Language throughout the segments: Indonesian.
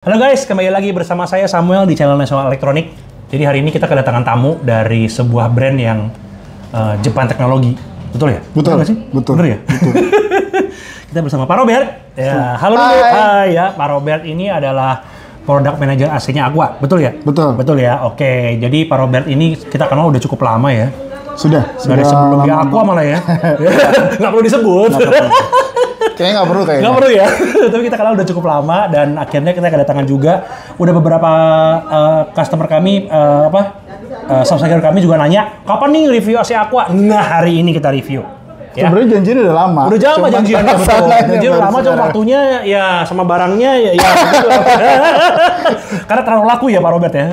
Halo guys, kembali lagi bersama saya Samuel di channel National Electronic. Jadi hari ini kita kedatangan tamu dari sebuah brand yang Jepang teknologi. Betul ya? Betul. Betul nggak sih? Betul. Bener ya? Betul. Kita bersama Pak Robert. Ya, halo dulu. Hai ya, Pak Robert ini adalah product manager AC-nya Aqua. Betul ya? Betul. Betul ya? Oke. Jadi Pak Robert ini kita kenal udah cukup lama ya. Sudah Dari sebelum dia Aqua malah ya. Nggak perlu disebut. Kayaknya nggak perlu kayaknya. Nggak perlu ya, tapi kita kenal udah cukup lama dan akhirnya kita kedatangan juga. Udah beberapa customer kami, subscriber kami juga nanya, kapan nih review AC Aqua? Nah hari ini kita review. Ya. Sebenarnya janjinya udah lama. Udah lama janjiannya, betul. Janjinya udah lama, cuma waktunya ya sama barangnya ya karena terlalu laku ya Pak Robert ya.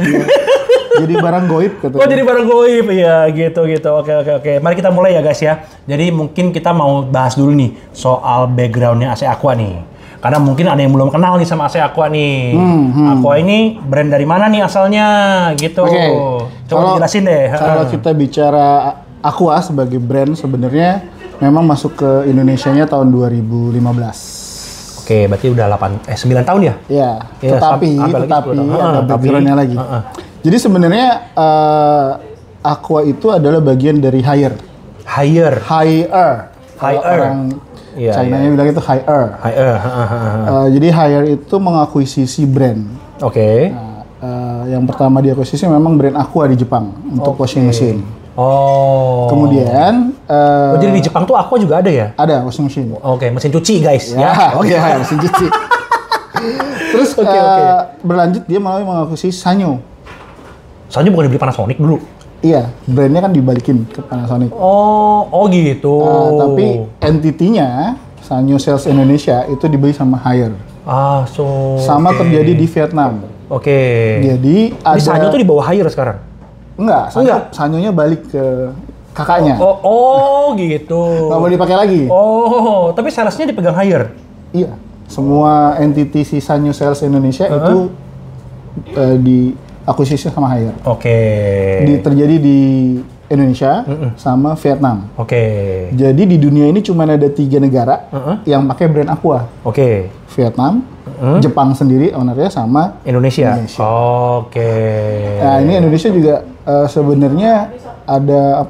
Jadi barang goib katanya. Oh jadi barang goib, ya gitu. Oke. Mari kita mulai ya guys ya. Jadi mungkin kita mau bahas dulu nih soal backgroundnya AC Aqua nih. Karena mungkin ada yang belum kenal nih sama AC Aqua nih. Aqua ini brand dari mana nih asalnya gitu. Coba dijelasin deh. Kalau kita bicara Aqua sebagai brand sebenarnya memang masuk ke Indonesianya tahun 2015. Oke, berarti udah 9 tahun ya? Ya, tetapi ada backgroundnya lagi. Jadi sebenarnya Aqua itu adalah bagian dari hire. Orang China-nya bilang itu hire. Jadi hire itu mengakuisisi brand. Oke. Yang pertama diakuisisi memang brand Aqua di Jepang untuk washing machine. Kemudian jadi di Jepang tuh Aqua juga ada ya? Ada washing machine. Oke, mesin cuci guys ya. Mesin cuci. Terus berlanjut dia malah mengakuisisi Sanyo. Sanyo bukan dibeli Panasonic dulu? Iya, brandnya kan dibalikin ke Panasonic. Oh gitu. Tapi entitinya Sanyo Sales Indonesia itu dibeli sama Haier. Sama terjadi di Vietnam. Oke. Jadi ada. Sanyo tuh di bawah Haier sekarang? Enggak. Sanyonya balik ke kakaknya. Gitu. Nggak boleh dipakai lagi. Tapi salesnya dipegang Haier? Iya. Semua entiti si Sanyo Sales Indonesia itu akuisisi sama Haier. Terjadi di Indonesia sama Vietnam. Jadi di dunia ini cuma ada 3 negara yang pakai brand Aqua. Vietnam, Jepang sendiri ownernya sama Indonesia. Nah ini Indonesia juga sebenarnya ada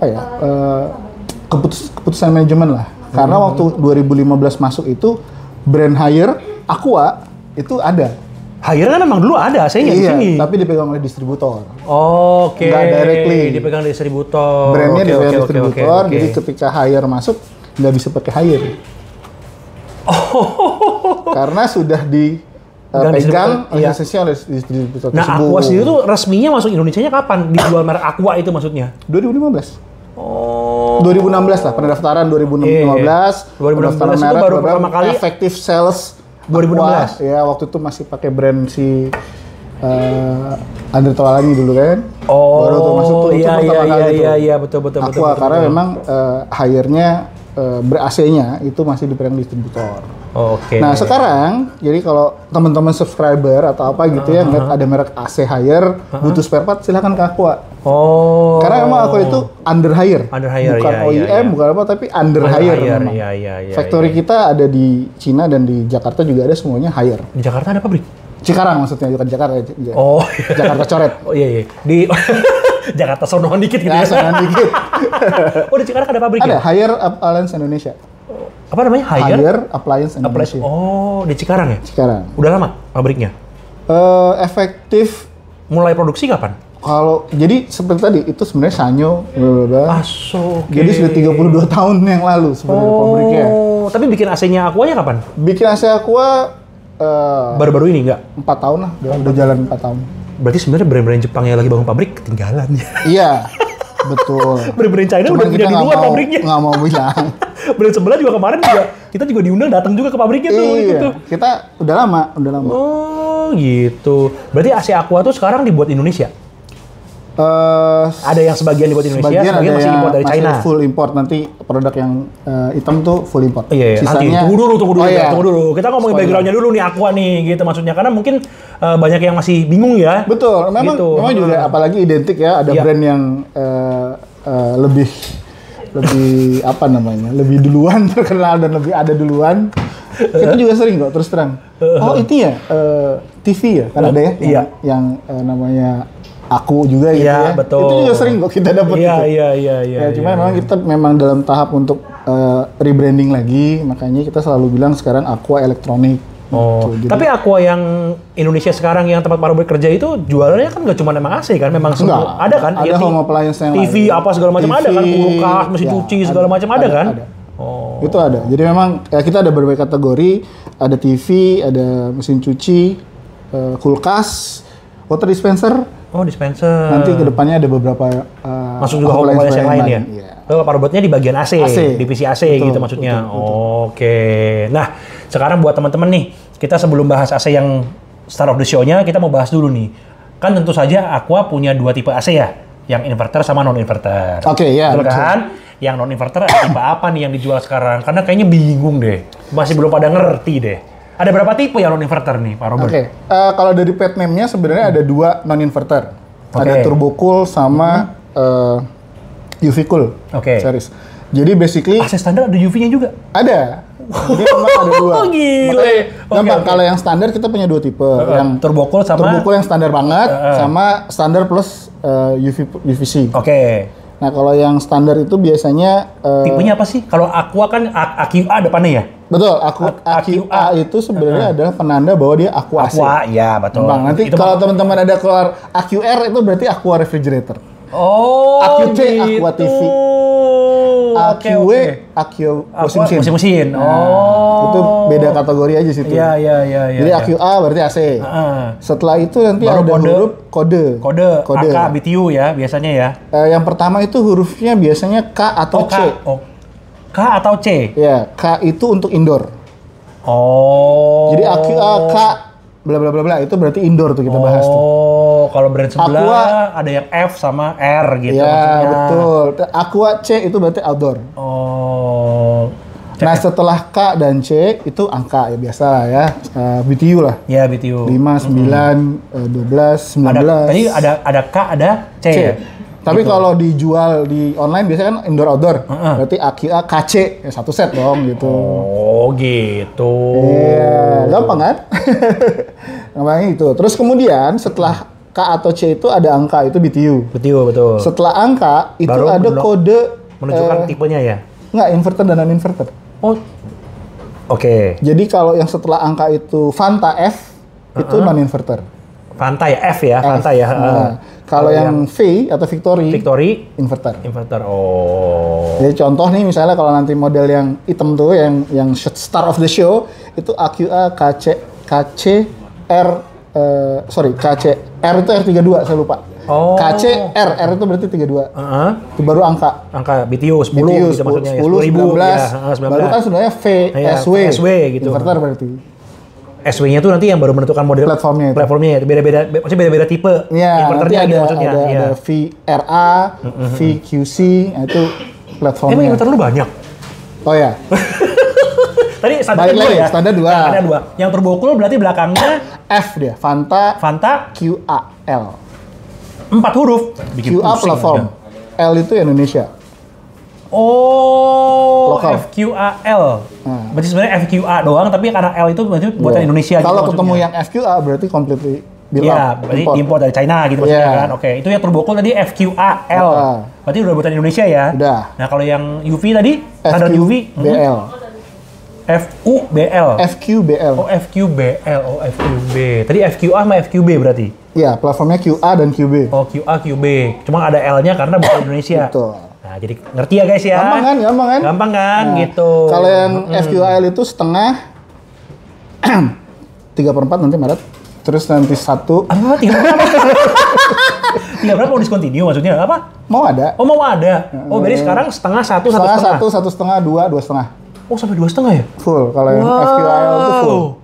keputusan manajemen lah. Karena waktu 2015 masuk itu brand Haier Aqua itu ada. Haier kan memang dulu ada AC-nya di sini. Tapi dipegang oleh distributor. Nggak directly. Dipegang distributor. Brandnya dipegang distributor. Jadi ketika Haier masuk, nggak bisa pakai Haier. Karena sudah dipegang lisensinya oleh distributor tersebut. Nah, Aqua sendiri tuh resminya masuk Indonesianya kapan? Dijual merek Aqua itu maksudnya? 2015. 2016 lah, pendaftaran 2015. 2016 itu baru pertama kali efektif sales 2016. Ya, waktu itu masih pakai brand si Andre Taulani dulu kan. Baru tuh masuk tuh pertama kali. Iya, betul. Aqua karena memang hire-nya ber-AC-nya itu masih dipegang distributor. Nah, sekarang jadi kalau teman-teman subscriber atau apa gitu ya ngeliat ada merek AC Haier butuh spare part silakan ke Aqua. Karena emang Aqua itu under hire. Bukan OEM, bukan apa tapi under hire memang. Factory kita ada di Cina dan di Jakarta juga ada semuanya hire. Di Jakarta ada pabrik? Cikarang maksudnya, bukan Jakarta. Jakarta coret. Iya. Di Jakarta sonoan dikit gitu ya. Sonoan dikit. Di Cikarang ada pabriknya? Ada, Haier Appliance Indonesia. Apa namanya? Haier Appliance Indonesia. Di Cikarang ya? Cikarang. Udah lama pabriknya? Efektif. Mulai produksi kapan? Jadi seperti tadi, itu sebenarnya Sanyo. Jadi sudah 32 tahun yang lalu sebenarnya pabriknya. Tapi bikin AC-nya Aqua-nya kapan? Bikin AC Aqua baru-baru ini nggak? 4 tahun lah, udah jalan 4 tahun. Berarti sebenarnya brand-brand Jepang yang lagi bangun pabrik ketinggalan ya? Iya, betul. Brand-brand China udah punya di luar pabriknya. Nggak mau bilang. Brand sebelah juga kemarin kita juga diundang datang juga ke pabriknya tuh. Gitu. Kita udah lama. Gitu. Berarti AC Aqua tuh sekarang dibuat Indonesia? Ada yang sebagian dibuat Indonesia, sebagian masih import dari China. Full import, nanti produk yang hitam tuh full import. Sisanya, nanti tunggu dulu. Kita ngomongin backgroundnya dulu nih Aqua nih, gitu maksudnya. Karena mungkin banyak yang masih bingung ya. Betul, memang juga apalagi identik ya, ada brand yang lebih lebih duluan terkenal dan lebih ada duluan. Kita juga sering kok, terus terang. Oh itu ya, TV ya? Kan ada ya? Iya. Yang namanya Aku juga gitu ya. Betul. Itu juga sering kok kita dapat Iya, itu. Iya. Cuma memang kita memang dalam tahap untuk rebranding lagi, makanya kita selalu bilang sekarang Aqua Elektronik. Oh, gitu. Tapi Aqua yang Indonesia sekarang yang tempat Pak Robert kerja itu jualannya kan nggak cuma emang AC kan, memang semua ada kan? Ada home appliance yang TV lain. apa segala macam ada kan, kulkas, mesin cuci segala macam ada kan? Ada. Oh. Itu ada. Jadi memang kita ada berbagai kategori, ada TV, ada mesin cuci, kulkas, water dispenser. Oh, dispenser. Nanti kedepannya ada beberapa masuk juga home appliance yang lain ya? Iya. Pak Robotnya di bagian AC, divisi AC betul, gitu maksudnya. Betul. Oke. Nah, sekarang buat teman-teman nih, kita sebelum bahas AC yang start of the show-nya, kita mau bahas dulu nih. Kan tentu saja Aqua punya 2 tipe AC ya, yang inverter sama non-inverter. Oke, ya. Betul kan? Yang non-inverter tipe apa nih yang dijual sekarang? Karena kayaknya bingung deh. Masih belum pada ngerti deh. Ada berapa tipe yang non-inverter nih, Pak Robert? Oke. Kalau dari pet name-nya sebenarnya ada 2 non-inverter. Ada turbo cool sama UV cool series. Jadi basically AC standar ada UV-nya juga? Ada. Jadi memang ada 2. Oh gile. Gampang. Kalau yang standar kita punya 2 tipe. Yang turbo cool yang standar banget sama standar plus UVC. Oke. Nah, kalau yang standar itu biasanya tipenya apa sih? Kalau Aqua kan AQA depannya ya? Betul, AQA itu sebenarnya adalah penanda bahwa dia Aqua AC. Aqua, ya betul. Bang, nanti kalau teman-teman ada keluar AQR itu berarti Aqua Refrigerator. Oh, AQC, gitu. Aqua TV. AQW, Aqua mesin mesin. Oh. Itu beda kategori aja situ. Iya. Jadi AQA berarti AC. Setelah itu nanti baru ada huruf kode. AK, BTU ya biasanya ya. Yang pertama itu hurufnya biasanya K atau C. K atau C? Ya, K itu untuk indoor. Oh. Jadi AQA, K, bla bla bla bla itu berarti indoor tuh kita bahas tuh. Oh, kalau brand sebelah Aqua, ada yang F sama R gitu ya, maksudnya. Ya, betul. Aqua C itu berarti outdoor. Oh. Nah, setelah K dan C itu angka ya biasa lah ya. BTU lah. Ya, BTU. 5, 9, 12, 19. Tadi ada K, ada C. Ya? Tapi gitu. Kalau dijual di online biasanya kan indoor outdoor. Berarti AQA KC ya, satu set dong gitu. Oh, gitu. Iya, gampang kan? Gampang itu. Terus kemudian setelah K atau C itu ada angka, itu BTU. BTU, betul. Setelah angka itu baru ada kode menunjukkan tipenya ya? Enggak, inverter dan non-inverter. Oh. Oke. Jadi kalau yang setelah angka itu Fanta F itu non-inverter. Fanta ya, F ya, Fanta ya. Kalau yang V atau Victory inverter. Oh. Jadi contoh nih misalnya kalau nanti model yang hitam tuh yang star of the show itu AQA KC R itu R32 saya lupa. Oh. KC R itu berarti 32. Itu baru angka BTU 10 gitu maksudnya 10, 19. Baru kan sebenarnya SW gitu. Inverter berarti. SW-nya tuh nanti yang baru menentukan model platformnya itu. Beda-beda tipe inverternya gitu maksudnya. Ada VRA, VQC, itu platformnya. Emang inverter lu banyak? Oh ya. Tadi standar 2. Standar 2. Yang turbo cool berarti belakangnya F dia, Fanta QAL. 4 huruf. Bikin QA platform. L itu Indonesia. Oh, lokal. FQAL. Berarti sebenarnya FQA doang, tapi karena L itu berarti buatan Indonesia. Kalau gitu ketemu yang FQA berarti completely berarti import dari China gitu maksudnya kan. Oke, itu yang turbo cool tadi FQAL. Berarti udah buatan Indonesia ya? Udah. Nah, kalau yang UV tadi, standar UV? BL. FUBL. FQBL. Oh, FQBL. Oh, FQB. Tadi FQA sama FQB berarti? Iya, platformnya QA dan QB. Oh, QA, QB. Cuma ada L-nya karena bukan Indonesia. Betul. Nah, jadi ngerti ya guys ya? Gampang kan? Nah, gitu. Kalau yang FQAL itu setengah 3/4 nanti Maret. Terus nanti 1. Apa? 3/4 mau discontinue maksudnya? Apa? Mau ada. Oh, mau ada. Oh, berarti sekarang setengah, 1, 1,5, 2, 2,5. Oh, sampai 2,5 ya? Full. Kalau yang FQAL itu full.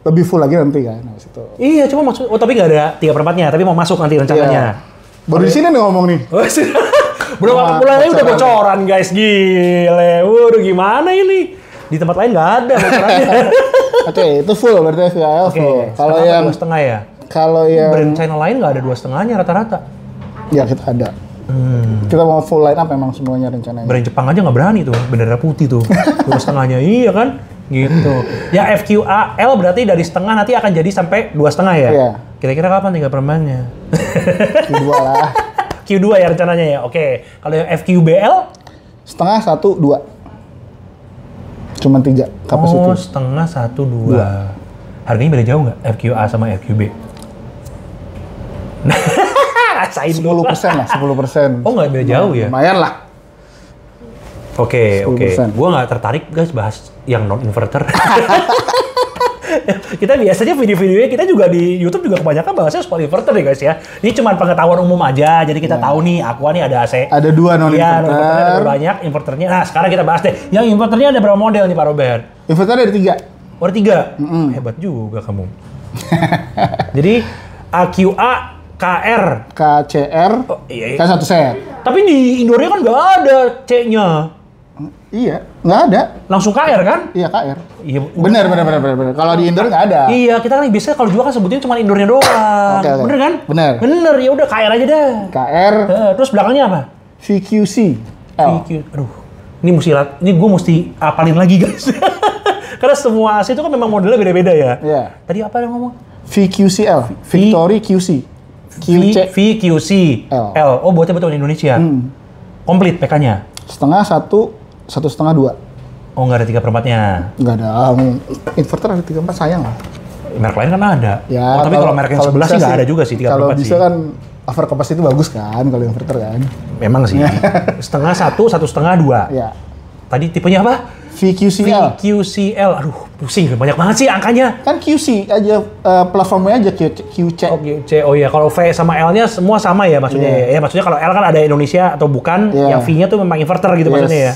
Lebih full lagi nanti kan. Situ. Iya, cuma maksud tapi nggak ada 3/4-nya, tapi mau masuk nanti rencananya. Baru di sini nih ngomong nih. Belum mulai udah bocoran guys, gile. Waduh, gimana ini? Di tempat lain nggak ada bocorannya. Oke, itu full berarti FQAL full. Kalau yang 2,5 ya? Kalau yang brand China lain nggak ada 2,5-nya rata-rata. Ya, kita ada. Kita mau full line up memang semuanya rencananya. Brand Jepang aja nggak berani tuh, bendera putih tuh. 2,5-nya iya kan? Gitu. Ya FQAL berarti dari setengah nanti akan jadi sampai 2,5 ya? Iya. Kira-kira kapan tinggal perbannya? Q2 lah. Q2 ya rencananya ya? Oke. Kalau yang FQBL? Setengah 1, 2. Cuman 3 kapasitas. Oh, setengah 1, 2. Harganya beda jauh nggak? FQA sama FQB? Rasain 10% lah, 10%. Oh, nggak beda jauh ya? Lumayan lah. Oke. 10%. Gua nggak tertarik guys bahas yang non-inverter. Kita biasanya video-videonya kita juga di YouTube juga kebanyakan bahasnya soal inverter ya guys ya. Ini cuma pengetahuan umum aja, jadi kita tahu nih Aqua nih ada AC. Ada 2 non-inverter. Iya, non-inverternya ada banyak, inverternya. Nah, sekarang kita bahas deh. Yang inverternya ada berapa model nih Pak Robert? Inverternya ada 3. Oh, ada 3? Hebat juga kamu. Jadi AQA, KR, KCR, oh, iya. kan 1 set. Tapi di Indonesia kan nggak ada C-nya. Iya, nggak ada. Langsung KR kan? Iya, KR. Iya. Bener. Kalau di indoor nggak ada. Iya, kita kan biasanya kalau jual kan sebutnya cuma indoornya doang. Oke. Bener kan? Bener. Ya udah KR aja dah. KR, Terus belakangnya apa? VQC, L. Aduh. Ini gue mesti apalin lagi guys. Karena semua AC itu kan memang modelnya beda-beda ya. Iya. Tadi apa yang ngomong? VQCL, Victory QC. VQC L. Oh, buatnya betul Indonesia. Komplit PK-nya. Setengah 1, 1,5 2. Oh, nggak ada 3/4-nya. Nggak ada. Inverter ada 3/4 sayang lah. Merek lain kan ada. Ya, tapi kalau merek yang sebelah sih nggak ada juga sih 3/4 Kalau sih. bisa kan over capacity bagus kan kalau inverter kan. Memang sih. Setengah 1, 1,5 2. Ya. Tadi tipenya apa? VQCL. VQCL. Aduh, pusing. Banyak banget sih angkanya. Kan QC aja, platformnya aja QC. Oke, C. Oh iya, kalau V sama L-nya semua sama ya maksudnya. Yeah. Ya maksudnya kalau L kan ada Indonesia atau bukan, Yeah. yang V-nya tuh memang inverter gitu maksudnya ya.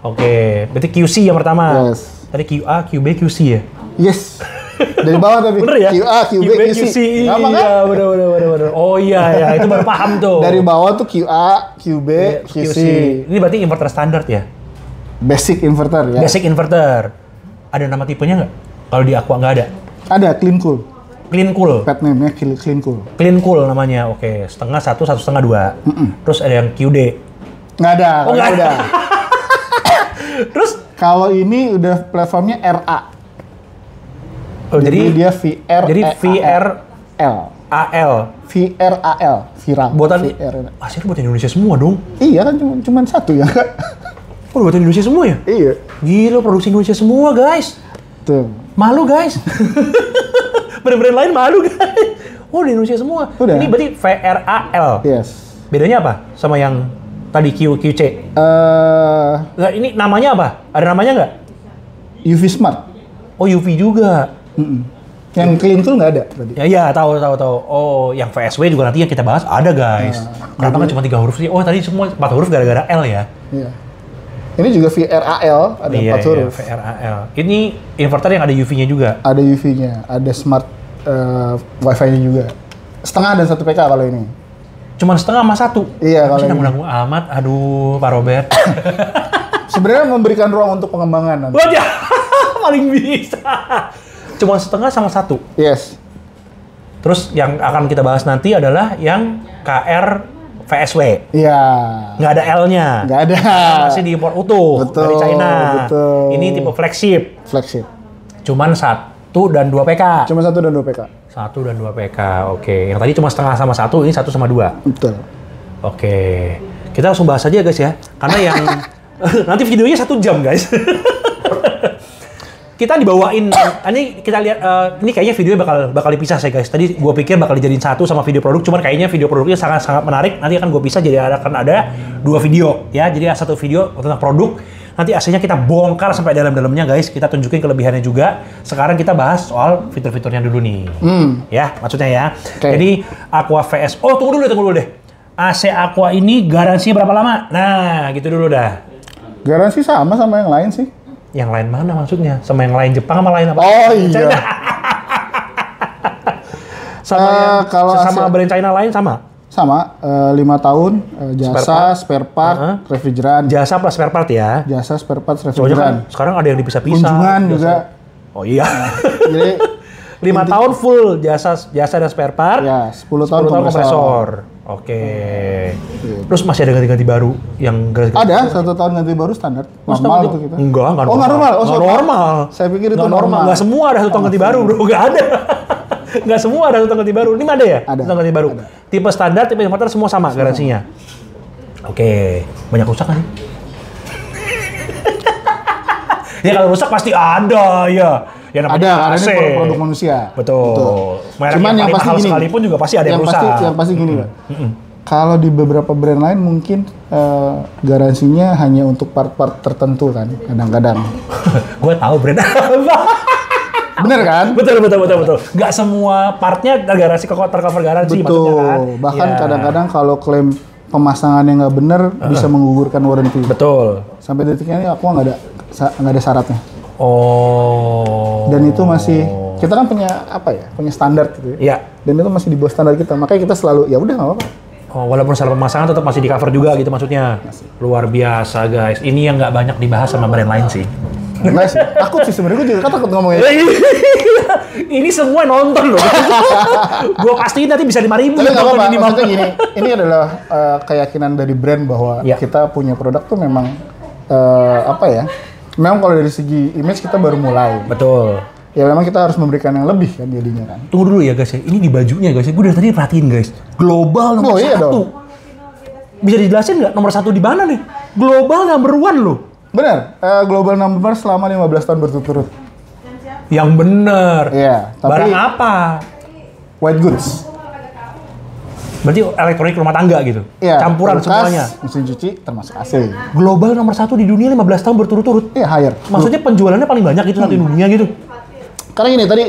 Oke, berarti QC yang pertama. Yes. Tadi QA, QB, QC ya? Yes. Dari bawah tapi. Bener ya? QA, QB, QC. Gampang kan? Iya, bener. Oh iya, itu baru paham tuh. Dari bawah tuh QA, QB, QC. Ini berarti inverter standar ya? Basic inverter ya. Basic inverter. Ada nama tipenya nggak? Kalau di Aqua nggak ada? Ada Clean Cool. Clean Cool. Pet name-nya Clean Cool. Clean Cool namanya. Oke, setengah 1, 1,5 2. Terus ada yang QD. Nggak ada. Oh, nggak ada. Terus Kalau ini udah platformnya RA. oh, jadi dia VR. Jadi VR L. AL. VRAL. Viral. Buatan VR. Asyik buatan Indonesia semua dong. Iya kan cuman satu ya. Oh, buatan Indonesia semua ya? Iya. Gila, produksi Indonesia semua, guys. Tuh. Malu, guys. Brand-brand lain malu, guys. Oh, di Indonesia semua. Udah. Ini berarti VRAL. Yes. Bedanya apa sama yang tadi QC? Nggak, ini namanya apa? Ada namanya nggak? UV Smart. Oh, UV juga. Yang Clean Cool nggak ada tadi. Ya, tahu. Oh, yang VSW juga nanti yang kita bahas ada, guys. Kenapa nggak cuma 3 huruf sih? Oh, tadi semua 4 huruf gara-gara L ya? Iya. Ini juga VRAL, ada 4 huruf. VRAL. Ini inverter yang ada UV-nya juga? Ada UV-nya, ada smart Wi-Fi-nya juga. Setengah dan 1 PK kalau ini. Cuman setengah sama 1? Iya, kalau ini. Nanggung-nanggung amat. Aduh, Pak Robert. Sebenarnya memberikan ruang untuk pengembangan nanti. Wajah, paling bisa. Cuma setengah sama 1? Yes. Terus yang akan kita bahas nanti adalah yang KR VSW. Iya. Nggak ada L-nya. Nggak ada. Masih diimpor utuh dari China. Betul. Ini tipe flagship. Flagship. Cuman 1 dan 2 PK. Cuma 1 dan 2 PK. 1 dan 2 PK, oke. Yang tadi cuma setengah sama 1, ini 1 sama 2. Betul. Oke. Kita langsung bahas aja guys ya. Karena yang nanti videonya 1 jam guys. Kita dibawain, ini kita lihat, ini kayaknya videonya bakal dipisah saya guys. Tadi gue pikir bakal dijadiin 1 sama video produk, cuman kayaknya video produknya sangat menarik. Nanti akan gue pisah, jadi akan ada 2 video ya. Jadi 1 video tentang produk, nanti AC-nya kita bongkar sampai dalam-dalamnya guys. Kita tunjukin kelebihannya juga. Sekarang kita bahas soal fitur-fiturnya dulu nih. Ya, maksudnya ya. Okay. Jadi Aqua VS, oh tunggu dulu deh. AC Aqua ini garansinya berapa lama? Nah, gitu dulu dah. Garansi sama yang lain sih. Yang lain mana maksudnya? Sama yang lain Jepang sama lain apa? Oh iya. China. Sama kalau sama brand China lain sama? Sama, 5 tahun, jasa, spare part, refrigeran. Jasa plus spare part ya? Jasa, spare part, Soalnya kan refrigeran. sekarang ada yang dipisah-pisah. Kunjungan jasa. juga. Oh iya. Jadi 5 tahun full jasa dan spare part. Ya, 10 tahun kompresor. Oke. Terus masih ada ganti-ganti baru yang ganti-ganti? Ada, 1 tahun ganti baru standar. Normal itu kita. Enggak normal. Oh, nggak normal. Oh, nggak normal. Saya pikir itu normal. Nggak semua ada 1 tahun ganti baru, bro. Nggak ada. Nggak semua ada 1 tahun ganti baru. Ini ada ya? Ada. 1 tahun ganti baru. Ada. Tipe standar, tipe inverter semua sama garansinya. Oke. Banyak rusak kan? Ya kalau rusak pasti ada ya. Ya ada, karena ini produk manusia. Betul. Cuman yang pasti gini, sekalipun juga pasti ada yang rusak. Yang pasti gini, Pak. Kalau di beberapa brand lain mungkin garansinya hanya untuk part-part tertentu kan, kadang-kadang. Gue tahu brand apa. Bener kan? Betul. Nggak semua partnya garansi tercover garansi. Betul. Kan? Bahkan kadang-kadang kalau klaim pemasangannya nggak bener bisa menggugurkan warranty. Betul. Sampai detiknya ini aku nggak ada syaratnya. Oh. Dan itu masih kita kan punya punya standar gitu ya. Iya. Dan itu masih di bawah standar kita. Makanya kita selalu ya udah nggak apa-apa. Oh, walaupun salah pemasangan tetap masih di cover juga gitu maksudnya. Masih. Luar biasa guys. Ini yang nggak banyak dibahas sama brand lain sih. Enggak sih. Takut sih sebenarnya, gue juga takut ngomongnya. Ini semua nonton loh. Gue pastiin nanti bisa 5.000. Tapi nggak apa-apa. Maksudnya gini, ini adalah keyakinan dari brand bahwa kita punya produk tuh memang memang kalau dari segi image kita baru mulai. Betul. Ya memang kita harus memberikan yang lebih kan jadinya kan. Tunggu dulu ya guys ya. Ini di bajunya guys ya. Gue dari tadi perhatiin guys. Global nomor 1. Iya dong. Bisa dijelasin nggak nomor 1 di mana nih? Global number 1 loh. Benar. Global number 1 selama 15 tahun berturut-turut. Yang bener. Iya. Tapi barang apa? White goods. Berarti elektronik rumah tangga gitu? Iya, campuran kulkas, semuanya? Mesin cuci, termasuk AC. Global nomor 1 di dunia 15 tahun berturut-turut? Iya, higher. Maksudnya penjualannya paling banyak itu satu di dunia gitu? Karena gini, tadi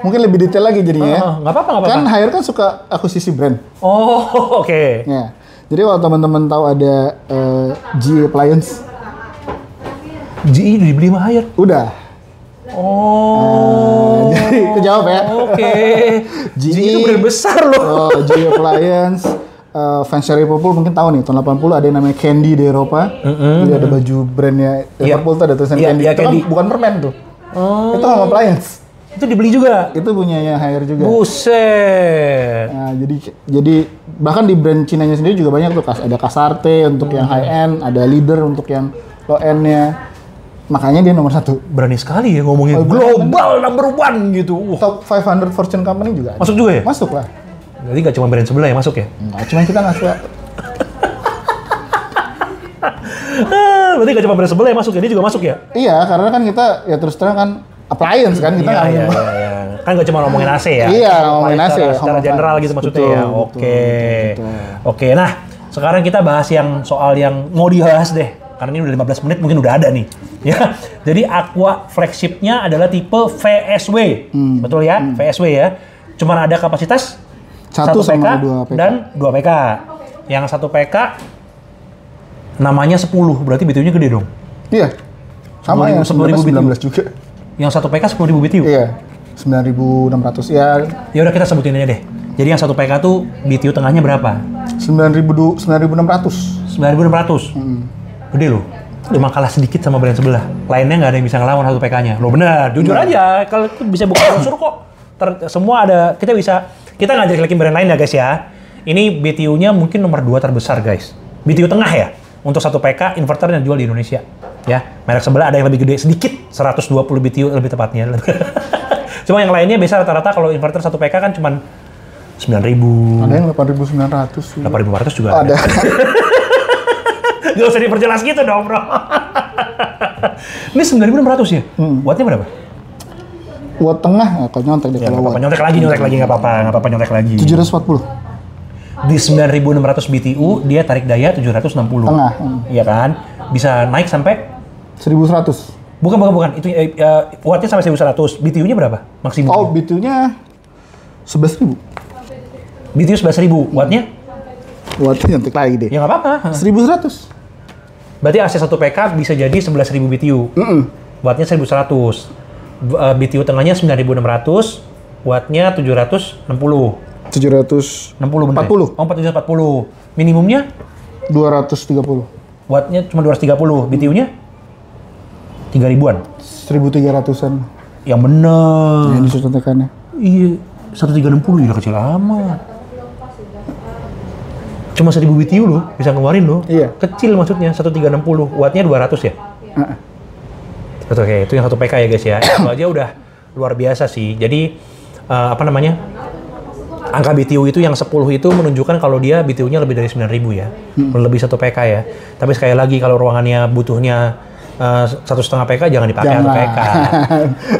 mungkin lebih detail lagi jadinya ya. Nggak apa-apa. Kan higher kan suka akuisisi brand. Oh, oke. Ya. Jadi kalau teman-teman tahu ada GE Appliance. GE dibeli sama higher? Udah. Oh. Jadi kejawab ya. Oke. GE itu brand besar loh. GE Appliance, Fancier Liverpool mungkin tahu nih, tahun 80 ada yang namanya Candy di Eropa. Jadi ada baju brandnya Liverpool tuh ada tulisan Candy. Itu kan bukan permen tuh. Itu home appliance. Itu dibeli juga? Itu punyanya Haier juga. Buset. Nah, jadi bahkan di brand Cinanya sendiri juga banyak tuh. Ada Casarte untuk yang high end, ada Leader untuk yang low end-nya. Makanya dia nomor 1. Berani sekali ya ngomongin global number 1 gitu. Top 500 Fortune Company juga ada. Masuk juga ya? Masuk lah. Jadi nggak cuma brand sebelah yang masuk ya? Nggak, cuma kita nggak suka. Berarti nggak cuma brand sebelah yang masuk ya? Dia juga masuk ya? Iya, karena kan kita ya terus terang kan appliance kan kita nggak iya. Kan nggak cuma ngomongin AC ya? Iya, ngomongin AC. Secara general gitu maksudnya ya? Oke. Nah, sekarang kita bahas yang soal yang mau dibahas deh. Karena ini udah 15 menit mungkin udah ada nih. Ya. Jadi Aqua flagship-nya adalah tipe VSW. Betul ya? VSW ya. Cuman ada kapasitas 1 PK, 2 PK dan 2 PK. Yang 1 PK namanya 10. Berarti BTU-nya gede dong? Iya. Sama yang 10.019 juga. Yang 1 PK 10.000 BTU? Iya. 9.600 ya. Ya udah kita sebutin aja deh. Jadi yang 1 PK tuh BTU tengahnya berapa? 9.600. 9.600. Gede loh. Cuma kalah sedikit sama brand sebelah. Lainnya nggak ada yang bisa ngelawan 1 PK-nya. Loh benar, jujur aja. Kalau itu bisa buka brosur kok. Semua ada. Kita nggak jelek-jelekin brand lain ya guys ya. Ini BTU-nya mungkin nomor 2 terbesar guys. BTU tengah ya. Untuk 1 PK inverter yang jual di Indonesia. Ya, merek sebelah ada yang lebih gede sedikit. 120 BTU lebih tepatnya. Cuma yang lainnya biasa rata-rata kalau inverter 1 PK kan cuma 9.000. Ada yang 8.900. 8.500 juga ada. Gak usah diperjelas gitu dong, bro. Ini 9.600 ya? Wattnya berapa? Watt tengah, kalau nyontek deh. Ya, kalau watt. Nyontek lagi, nggak apa-apa nyontek lagi. 740. Di 9.600 BTU, dia tarik daya 760. Tengah. Iya kan? Bisa naik sampai? 1.100. Bukan. Itu wattnya sampai 1.100. BTU-nya berapa? Maksimum? Oh, BTU-nya 11.000. BTU 11.000. Wattnya? Wattnya nyontek lagi deh. Ya nggak apa-apa. 1.100. Berarti AC 1 PK bisa jadi 11.000 BTU. Wattnya 1.100. BTU tengahnya 9.600. Wattnya 760. 760 bener. 40. Oh, 440. Minimumnya? 230. Wattnya cuma 230. BTU-nya? 3.000-an? 1.300-an. Yang bener. Yang dicontekannya. Iya. 1.360 udah kecil amat. Cuma 1000 BTU loh, bisa ngeluarin loh. Iya. Kecil maksudnya, 1360, wattnya 200 ya? Betul, kayak itu yang 1 PK ya guys ya. Itu aja udah luar biasa sih. Jadi, angka BTU itu yang 10 itu menunjukkan kalau dia BTU-nya lebih dari 9.000 ya. Lebih 1 PK ya. Tapi sekali lagi kalau ruangannya butuhnya 1,5 PK jangan dipakai 1 PK.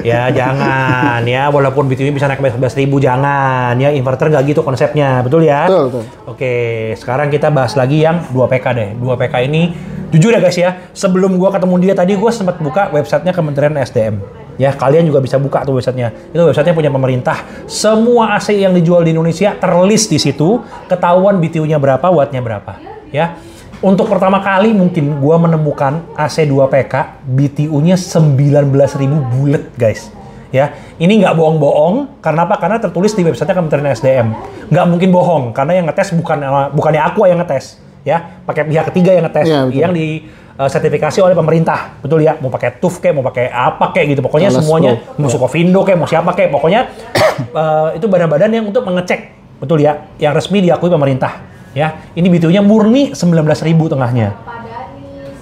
Ya jangan ya, walaupun BTU bisa naik 11.000 jangan ya, inverter nggak gitu konsepnya, betul ya? Betul. Oke, sekarang kita bahas lagi yang 2 PK deh. 2 PK ini jujur ya guys ya, sebelum gua ketemu dia tadi gua sempat buka websitenya Kementerian SDM. Ya, kalian juga bisa buka tuh websitenya. Itu websitenya punya pemerintah. Semua AC yang dijual di Indonesia terlist di situ, ketahuan BTU-nya berapa, wattnya berapa. Ya, untuk pertama kali mungkin gua menemukan AC 2 PK BTU-nya 19.000 bulat, guys. Ya, ini nggak bohong-bohong. Karena apa? Karena tertulis di websitenya Kementerian SDM. Nggak mungkin bohong, karena yang ngetes bukannya Aqua yang ngetes. Ya, pakai pihak ketiga yang ngetes, ya, yang di sertifikasi oleh pemerintah, betul ya? Mau pakai TUV kayak, mau pakai apa kayak gitu, pokoknya semuanya, mau Sukovindo kayak, mau siapa kayak, pokoknya itu badan-badan yang untuk mengecek, betul ya? Yang resmi diakui pemerintah, ya. Ini BTU-nya murni 19.000 tengahnya.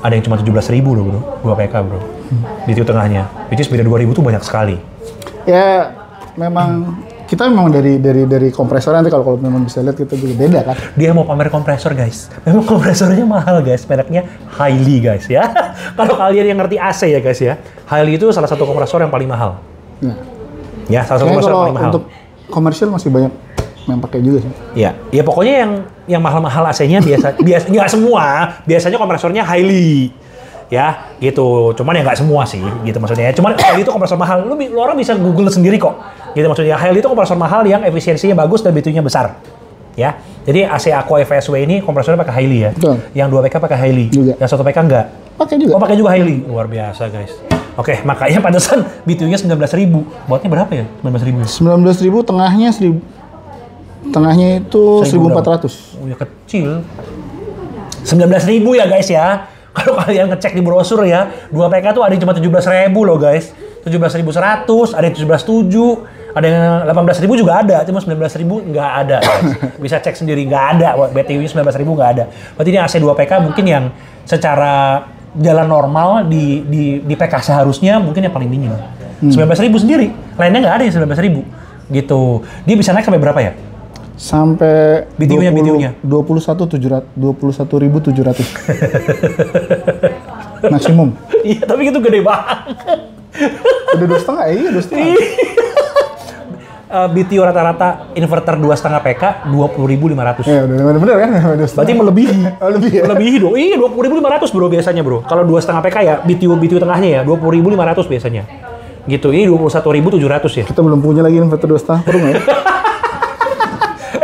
Ada yang cuma 17.000 loh bro, 2 PK bro, BTU tengahnya. Which is beda 2.000 tuh banyak sekali. Ya, memang kita memang dari kompresor nanti kalau memang bisa lihat kita juga beda kan. Dia mau pamer kompresor guys. Memang kompresornya mahal guys. Mereknya Hailey guys ya. Kalau kalian yang ngerti AC ya guys ya. Hailey itu salah satu kompresor yang paling mahal. Ya, salah satu kompresor yang paling mahal. Untuk komersial masih banyak yang pakai juga sih. Ya pokoknya yang mahal-mahal AC-nya biasa nggak semua. Biasanya kompresornya Hailey. Ya, gitu. Cuman ya nggak semua sih, gitu maksudnya. Cuman Hailey itu kompresor mahal. Lu orang bisa Google sendiri kok. Gitu maksudnya. Hailey itu kompresor mahal yang efisiensinya bagus dan BTU-nya besar. Ya. Jadi AC Aqua FSW ini kompresornya pakai Hailey ya. Betul. Yang 2 PK pakai Hailey. Juga. Yang 1 PK enggak. Pakai juga. Oh, pakai juga Hailey. Luar biasa, guys. Oke, makanya pantesan BTU-nya 19.000. Wattnya berapa ya? 19.000. 19.000 tengahnya 1.000. Tengahnya itu 1.400. Oh, ya kecil. 19.000 ya, guys ya. Kalau kalian ngecek di brosur ya, 2 PK tuh ada yang cuma 17.000 loh guys. 17.100, ada yang 17.700, ada yang 18.000 juga ada, cuma 19.000 nggak ada guys. Bisa cek sendiri, nggak ada. BTU-nya 19.000 nggak ada. Berarti ini AC 2 PK mungkin yang secara jalan normal di PK seharusnya mungkin yang paling dingin. 19.000 sendiri, lainnya nggak ada yang 19.000 gitu. Dia bisa naik sampai berapa ya? Sampai BTU-nya 21.700 maksimum. Iya, tapi itu gede banget. Udah 2,5, iya 2,5. BTU rata-rata inverter 2,5 PK 20.500. Ya udah bener kan? Berarti melebihi. Oh, lebih ya? Melebihi dong. Iya, 20.500 bro biasanya bro. Kalau 2,5 PK ya BTU tengahnya ya 20.500 biasanya. Gitu. Ini 21.700 ya. Kita belum punya lagi inverter 2,5 perlu nggak ya?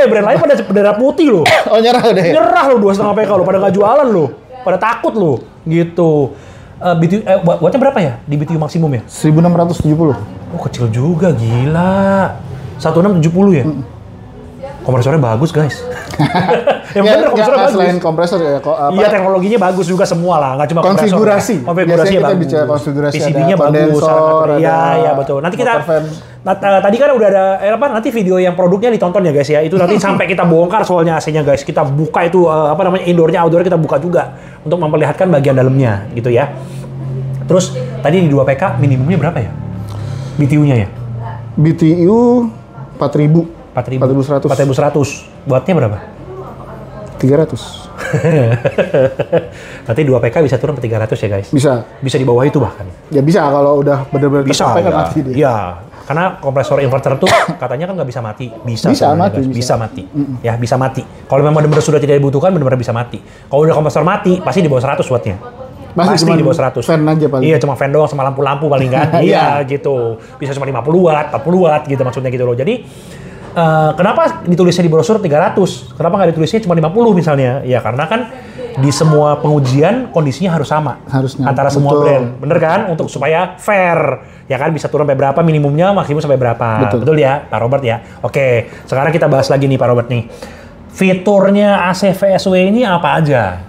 Brand lain pada bendera putih loh. Oh, nyerah udah ya? Nyerah loh 2,5 PK loh, pada nggak jualan loh. Pada takut loh, gitu. BTU, wattnya berapa ya di BTU maksimum ya? 1.670. Oh, kecil juga, gila. 1.670 ya? Kompresornya bagus, guys. Yang bener kompresornya bagus. Selain kompresor ya, iya, teknologinya bagus juga semua lah, nggak cuma kompresor. Konfigurasinya kita bagus. bicara konfigurasi, PCB-nya bagus. Iya, betul. Nanti kita tadi kan udah ada nanti video yang produknya ditonton ya guys ya. Itu nanti sampai kita bongkar soalnya AC-nya guys. Kita buka itu indoornya, outdoornya kita buka juga untuk memperlihatkan bagian dalamnya gitu ya. Terus tadi di 2 PK minimumnya berapa ya? BTU-nya ya? BTU 4.100. 4.100. Wattnya berapa? 300. Nanti 2 PK bisa turun ke 300 ya guys? Bisa di bawah itu bahkan. Ya bisa kalau udah benar-benar sampai kan mati deh. Ya, karena kompresor inverter tuh katanya kan nggak bisa mati. Bisa mati. Ya, bisa mati. Kalau memang benar-benar sudah tidak dibutuhkan, benar-benar bisa mati. Kalau udah kompresor mati, pasti di bawah 100 wattnya. Pasti di bawah 100. Fan aja paling. Iya, cuma fan doang sama lampu-lampu paling kan. Iya, gitu. Bisa cuma 50 watt, 40 watt gitu maksudnya gitu loh. Jadi kenapa ditulisnya di brosur 300? Kenapa nggak ditulisnya cuma 50 misalnya? Ya karena kan di semua pengujian kondisinya harus sama. Harusnya. Antara semua brand. Bener kan? Untuk supaya fair. Ya kan bisa turun sampai berapa, minimumnya maksimum sampai berapa. Betul ya Pak Robert ya? Oke, sekarang kita bahas lagi nih Pak Robert nih. Fiturnya AC VSW ini apa aja?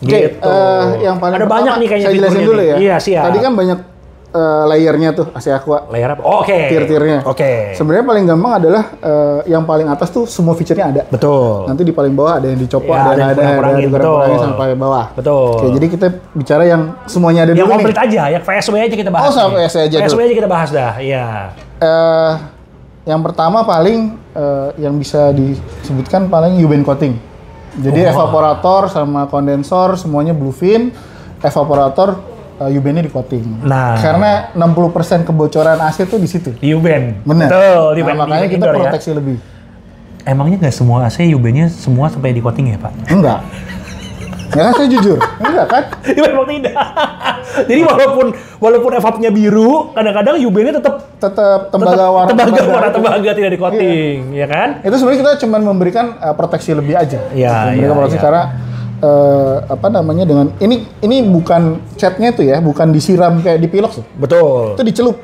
Oke, yang paling ada banyak nih kayaknya saya jelasin dulu ya. Iya, siap. Tadi kan banyak layernya tuh AC Aqua. Layer apa? Oh, oke. Tier-tiernya. Oke. Sebenarnya paling gampang adalah yang paling atas tuh semua fiturnya ada. Betul. Nanti di paling bawah ada yang dicopot, Ya, ada yang dikurang-kurangin sampai bawah. Betul. Oke, jadi kita bicara yang semuanya ada dulu nih. Yang komplit aja, yang VSW aja kita bahas. Oh, sama VSW aja dulu. VSW aja kita bahas dah, iya. Yang pertama paling yang bisa disebutkan paling U-band coating. Jadi evaporator sama kondensor semuanya bluefin, evaporator U-band-nya di coating. Nah, karena 60% kebocoran AC tuh di situ. Di U-band. Bener. Betul, nah, makanya kita proteksi lebih. Emangnya nggak semua AC U-band-nya semua sampai di coating ya, Pak? Enggak. Ya kan saya jujur, enggak kan? Ya memang tidak. Jadi walaupun evapnya biru, kadang-kadang U-band-nya tetap tembaga tembaga tidak di coating, ya kan? Itu sebenarnya kita cuma memberikan proteksi lebih aja. Iya, memberikan proteksi karena dengan ini bukan catnya tuh ya, bukan disiram kayak di pilox tuh. Betul. Itu dicelup.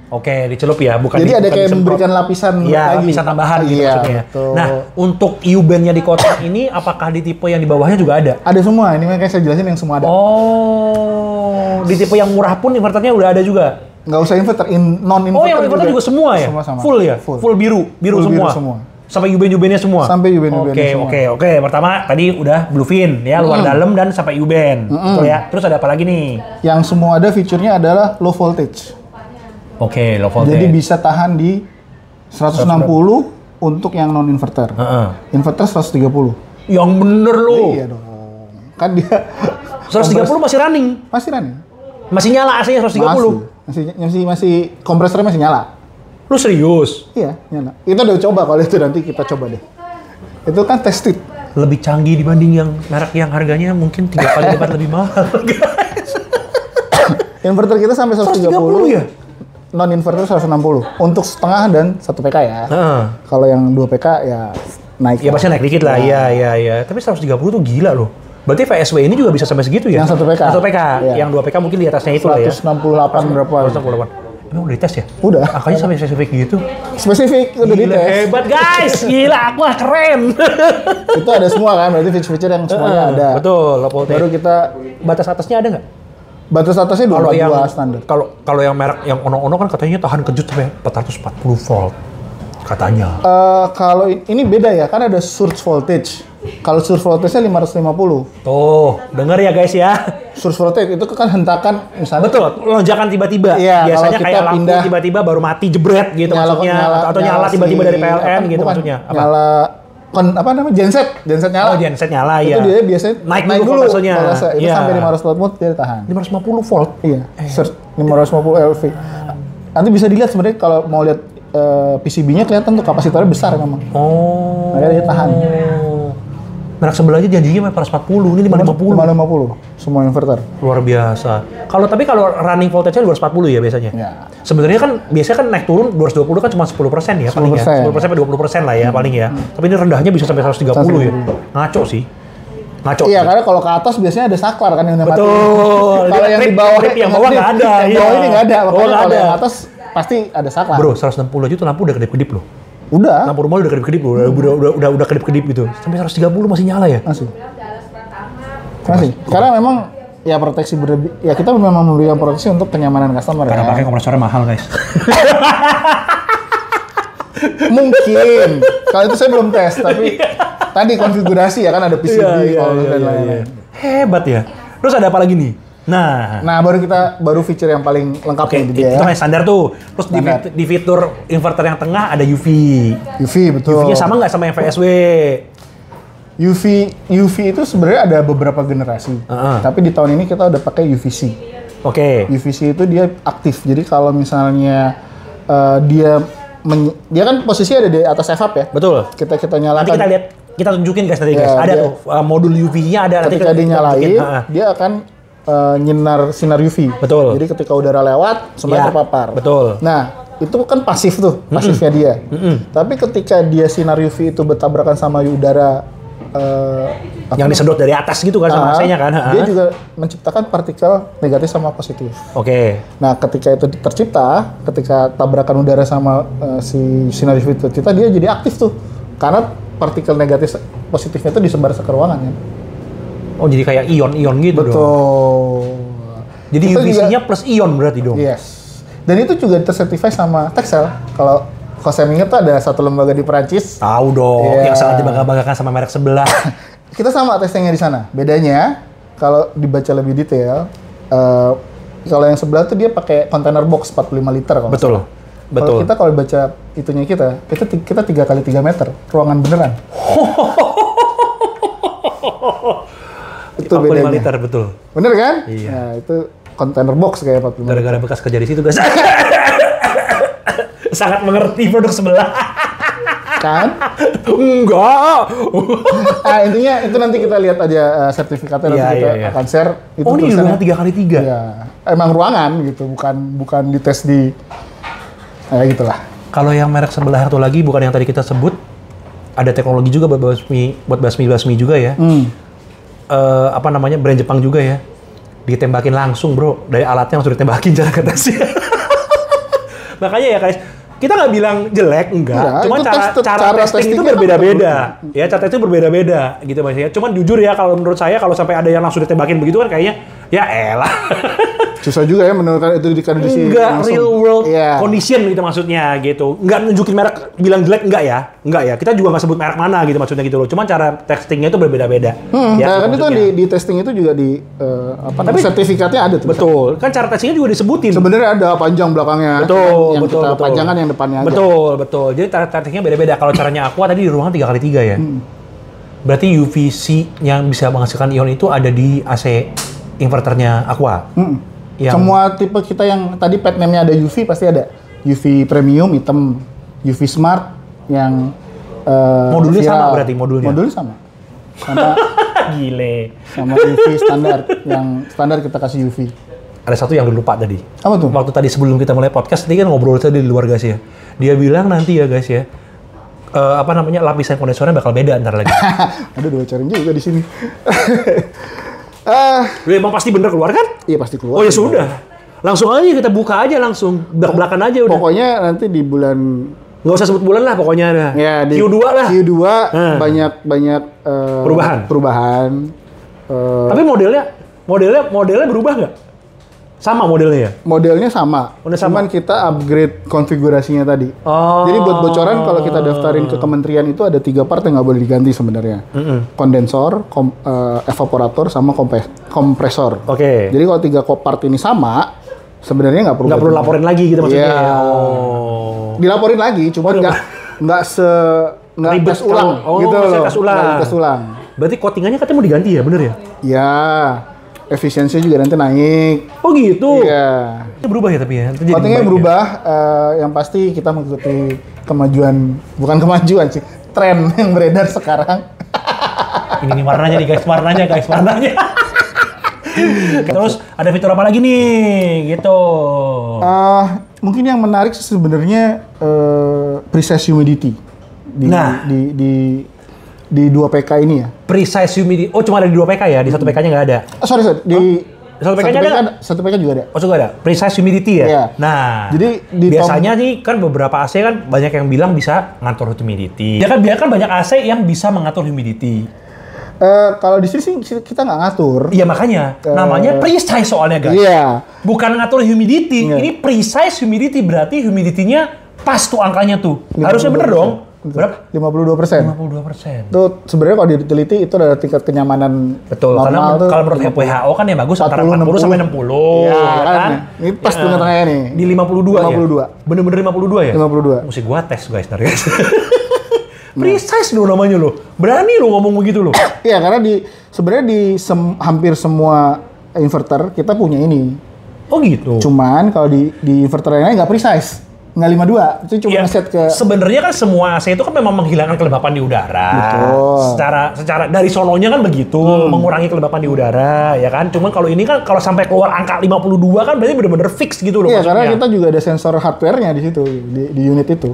Oke, dicelup ya, bukan. Jadi ada kayak memberikan lapisan lagi. Lapisan tambahan gitu maksudnya. Betul. Nah, untuk U-band-nya di coating ini apakah di tipe yang di bawahnya juga ada? Ada semua. Ini makanya saya jelasin yang semua ada. Oh, di tipe yang murah pun inverternya udah ada juga. Nggak usah inverter, non-inverter. Oh, yang inverter juga semua ya? Semua sama. Full ya? Full biru semua. Sampai U-band-nya semua? Sampai U-band-nya semua. Oke. Pertama tadi udah bluefin ya, luar dalam dan sampai U-band. Betul ya. Terus ada apa lagi nih? Yang semua ada fiturnya adalah low voltage. Oke, low voltage. Jadi bisa tahan di 160 untuk yang non-inverter. Inverter 130. Yang bener lo. Iya dong. Kan dia 130 masih running. Masih running. Masih nyala AC-nya 130. Masih kompresornya masih nyala. Lu serius? Iya, nyala. Kita udah coba, kalau itu nanti kita coba deh. Itu kan tested. Lebih canggih dibanding yang merek yang harganya mungkin 3 kali lipat lebih mahal, guys. Inverter kita sampai 130 ya? Non-inverter 160. Untuk setengah dan 1 PK ya. Kalau yang 2 PK ya naik. Ya pasti naik dikit lah, iya. Tapi 130 tuh gila loh. Berarti VSW ini juga bisa sampai segitu ya? Yang 1 PK. 1 PK. Ya. Yang 2 PK mungkin di atasnya itu lah ya. 168 berapa? 168. Emang udah dites ya? Udah. Angkanya sampai spesifik gitu? Spesifik, udah dites. Hebat guys, gila, aku keren. Itu ada semua kan, berarti feature-feature yang semuanya ada. Betul, low voltage. Baru kita, batas atasnya ada nggak? Batas atasnya 22 standar. Kalau yang merek yang ono-ono kan katanya tahan kejut sampai 440 volt. Katanya. Kalau ini beda ya, kan ada surge voltage. Kalau surge voltage-nya 550. Tuh, denger ya guys ya. Surge voltage itu kan hentakan misalnya. Betul, lonjakan tiba-tiba. Iya, biasanya kayak lampu tiba-tiba baru mati jebret gitu maksudnya. Atau nyala tiba-tiba dari PLN gitu maksudnya. Apa? Nyala genset nyala. Oh, genset nyala ya. Itu dia biasanya naik dulu voltasenya. Itu sampai 500 volt dia tahan. 550 volt. Iya. 550 LV. Nanti bisa dilihat sebenarnya kalau mau lihat PCB-nya kelihatan tuh kapasitornya besar memang. Oh. Makanya dia tahan. Merek sebelah aja janjinya 440, ini 550. 550 semua inverter. Luar biasa. Tapi kalau running voltage-nya 240 ya biasanya. Ya. Sebenarnya kan biasanya kan naik turun 220 kan cuma 10% ya paling ya. 10% sampai 20% lah ya paling ya. Tapi ini rendahnya bisa sampai 130 ya. Ngaco sih. Ngaco. Iya, karena kalau ke atas biasanya ada saklar kan yang mati. Betul. Kalau yang di bawah yang bawah nggak ada. Yang bawah ini nggak ada. Makanya kalau yang ada. atas pasti ada saklar. Bro, 160 aja tuh lampu udah kedip-kedip loh. Udah. Lampu rumah udah kedip-kedip loh. Udah kedip-kedip gitu. Sampai 130 masih nyala ya? Masih. Karena memang ya proteksi berlebih. Ya kita memang memberikan proteksi untuk kenyamanan customer. Karena pakai kompresornya mahal, guys. Mungkin. Kalau itu saya belum tes, tapi tadi konfigurasi ya kan ada PCB dan lain-lain. Hebat ya. Terus ada apa lagi nih? Nah, baru feature yang paling lengkap itu ya. yang standar tuh. Terus di fitur inverter yang tengah ada UV. UV betul. UV-nya sama nggak sama yang VSW? UV itu sebenarnya ada beberapa generasi. Tapi di tahun ini kita udah pakai UVC. Oke. UVC itu dia aktif. Jadi kalau misalnya dia kan posisinya ada di atas evap ya. Betul. Kita nyalakan. Nanti kita lihat, kita tunjukin guys tadi guys. Ada tuh modul UV-nya ada. Ketika dinyalain, dia akan nyinar sinar UV. Betul. Jadi ketika udara lewat, semuanya terpapar. Betul. Nah, itu kan pasif tuh, pasifnya dia. Tapi ketika dia sinar UV itu bertabrakan sama udara yang disedot dari atas gitu kan sama AC-nya kan. Dia juga menciptakan partikel negatif sama positif. Oke. Nah, ketika itu tercipta, ketika tabrakan udara sama si sinar UV itu tercipta, dia jadi aktif tuh. Karena partikel negatif positifnya itu disebar ke ruangan kan. Oh, jadi kayak ion-ion gitu. Betul. Dong. Jadi UVC-nya plus ion berarti dong? Yes. Dan itu juga tersertified sama Texel. Kalau saya ingat tuh ada satu lembaga di Perancis. Tahu dong, yang sangat dibangga-banggakan sama merek sebelah. Kita sama testingnya di sana. Bedanya, kalau dibaca lebih detail, kalau yang sebelah tuh dia pakai container box 45 liter. Betul. Kalau kita kalau baca itunya kita 3 kali 3 meter, ruangan beneran. Itu 45 liter, betul. Bener kan? Iya. Nah, itu container box kayak 45 gara-gara bekas kerja di situ, guys. Sangat mengerti produk sebelah. Kan? Enggak. Intinya itu nanti kita lihat aja sertifikatnya nanti kita akan share. Itu ini ruangan 3 kali 3? Iya. Emang ruangan gitu, bukan dites di gitulah. Kalau yang merek sebelah satu lagi bukan yang tadi kita sebut, ada teknologi juga buat basmi juga ya. Brand Jepang juga ya. Ditembakin langsung, bro. Dari alatnya langsung ditembakin cara kertasnya. Makanya ya guys, kita nggak bilang jelek, enggak. Cuma cara testing itu berbeda-beda. Ya, cara testing berbeda-beda gitu maksudnya. Cuman jujur ya, kalau menurut saya kalau sampai ada yang langsung ditembakin begitu kan kayaknya ya elah. Susah juga ya menurunkan itu di kondisi enggak real world condition gitu maksudnya gitu. Enggak nunjukin merek bilang jelek enggak ya. Kita juga nggak sebut merek mana gitu maksudnya gitu loh. Cuman cara testingnya itu berbeda-beda. Ya, kan itu di testing itu juga di tapi sertifikatnya ada tuh. Betul. Kan cara testingnya juga disebutin. Sebenarnya ada panjang belakangnya. Betul, yang kita panjangan yang depannya aja. Betul. Jadi cara testingnya beda-beda. Kalau caranya Aqua tadi di ruangan 3 kali 3 ya. Berarti UVC yang bisa menghasilkan ion itu ada di AC inverternya Aqua. Semua tipe kita yang tadi pet name-nya ada UV pasti ada. UV premium hitam, UV smart yang modulnya viral. Sama berarti modulnya. Modulnya sama. Gile. Sama UV standar, yang standar kita kasih UV. Ada satu yang lupa tadi. Apa tuh? Waktu tadi sebelum kita mulai podcast, tadi kan ngobrol tadi di luar guys ya. Dia bilang nanti ya guys ya, lapisan kondensornya bakal beda ntar lagi. Aduh, bocorin juga di sini. Emang pasti bener keluar kan? Iya pasti keluar. Oh ya sudah. Langsung aja kita buka aja langsung, belak-belakan aja udah. Pokoknya nanti di bulan, nggak usah sebut bulan lah pokoknya. Ya, di Q2 lah. Q2 banyak perubahan. Tapi modelnya berubah nggak? Sama modelnya ya? Modelnya sama. Cuman kita upgrade konfigurasinya tadi. Jadi buat bocoran kalau kita daftarin ke kementerian itu ada 3 part yang nggak boleh diganti sebenarnya. Kondensor, evaporator, sama kompresor. Oke. Jadi kalau 3 part ini sama, sebenarnya nggak perlu laporin lagi gitu maksudnya. Yeah. Dilaporin lagi, cuma nggak tes ulang. Gitu loh. Tes ulang. Berarti coatingannya katanya mau diganti ya, bener ya? Iya. Efisiensinya juga nanti naik. Oh gitu? Iya. Itu berubah ya tapi ya? Coatingnya berubah, yang pasti kita mengikuti bukan kemajuan sih, tren yang beredar sekarang. Ini warnanya nih guys, warnanya. Terus ada fitur apa lagi nih, gitu? Mungkin yang menarik sebenarnya precise humidity di 2 PK ini ya. Precise humidity. Oh, cuma ada di 2 PK ya? Di 1 PK-nya nggak ada? Sorry. Di 1 PK-nya ada? 1 PK juga ada. Oh, juga ada? Precise humidity ya? Iya. Nah, jadi biasanya nih kan beberapa AC kan banyak yang bilang bisa ngatur humidity. Ya kan banyak AC yang bisa mengatur humidity. Kalau di sini sih kita nggak ngatur. Iya makanya, namanya precise soalnya guys. Iya. Bukan ngatur humidity, ini precise humidity, berarti humidity-nya pas tuh angkanya tuh. Harusnya bener dong. Berapa? 52%. 52%. Itu sebenarnya kalau diteliti itu ada tingkat kenyamanan. Betul, karena kalau menurut WHO kan yang bagus antara 40 sampai 60. Iya kan? Ini pas tengah-tengahnya nih. Di 52 ya? Bener-bener 52 ya? 52. Mesti gua tes guys, ntar guys. Precise loh namanya loh. Berani lo ngomong begitu loh. Iya, karena sebenarnya hampir semua inverter kita punya ini. Oh gitu. Cuman kalau di inverter yang lain nggak precise. Nggak 52, itu cuma set ke... Sebenarnya kan semua AC itu kan memang menghilangkan kelembapan di udara. Betul. Secara dari sononya kan begitu, mengurangi kelembapan di udara, ya kan? Cuman kalau ini kan kalau sampai keluar angka 52 kan berarti benar-benar fix gitu loh. Iya, karena kita juga ada sensor hardware-nya di situ, di unit itu.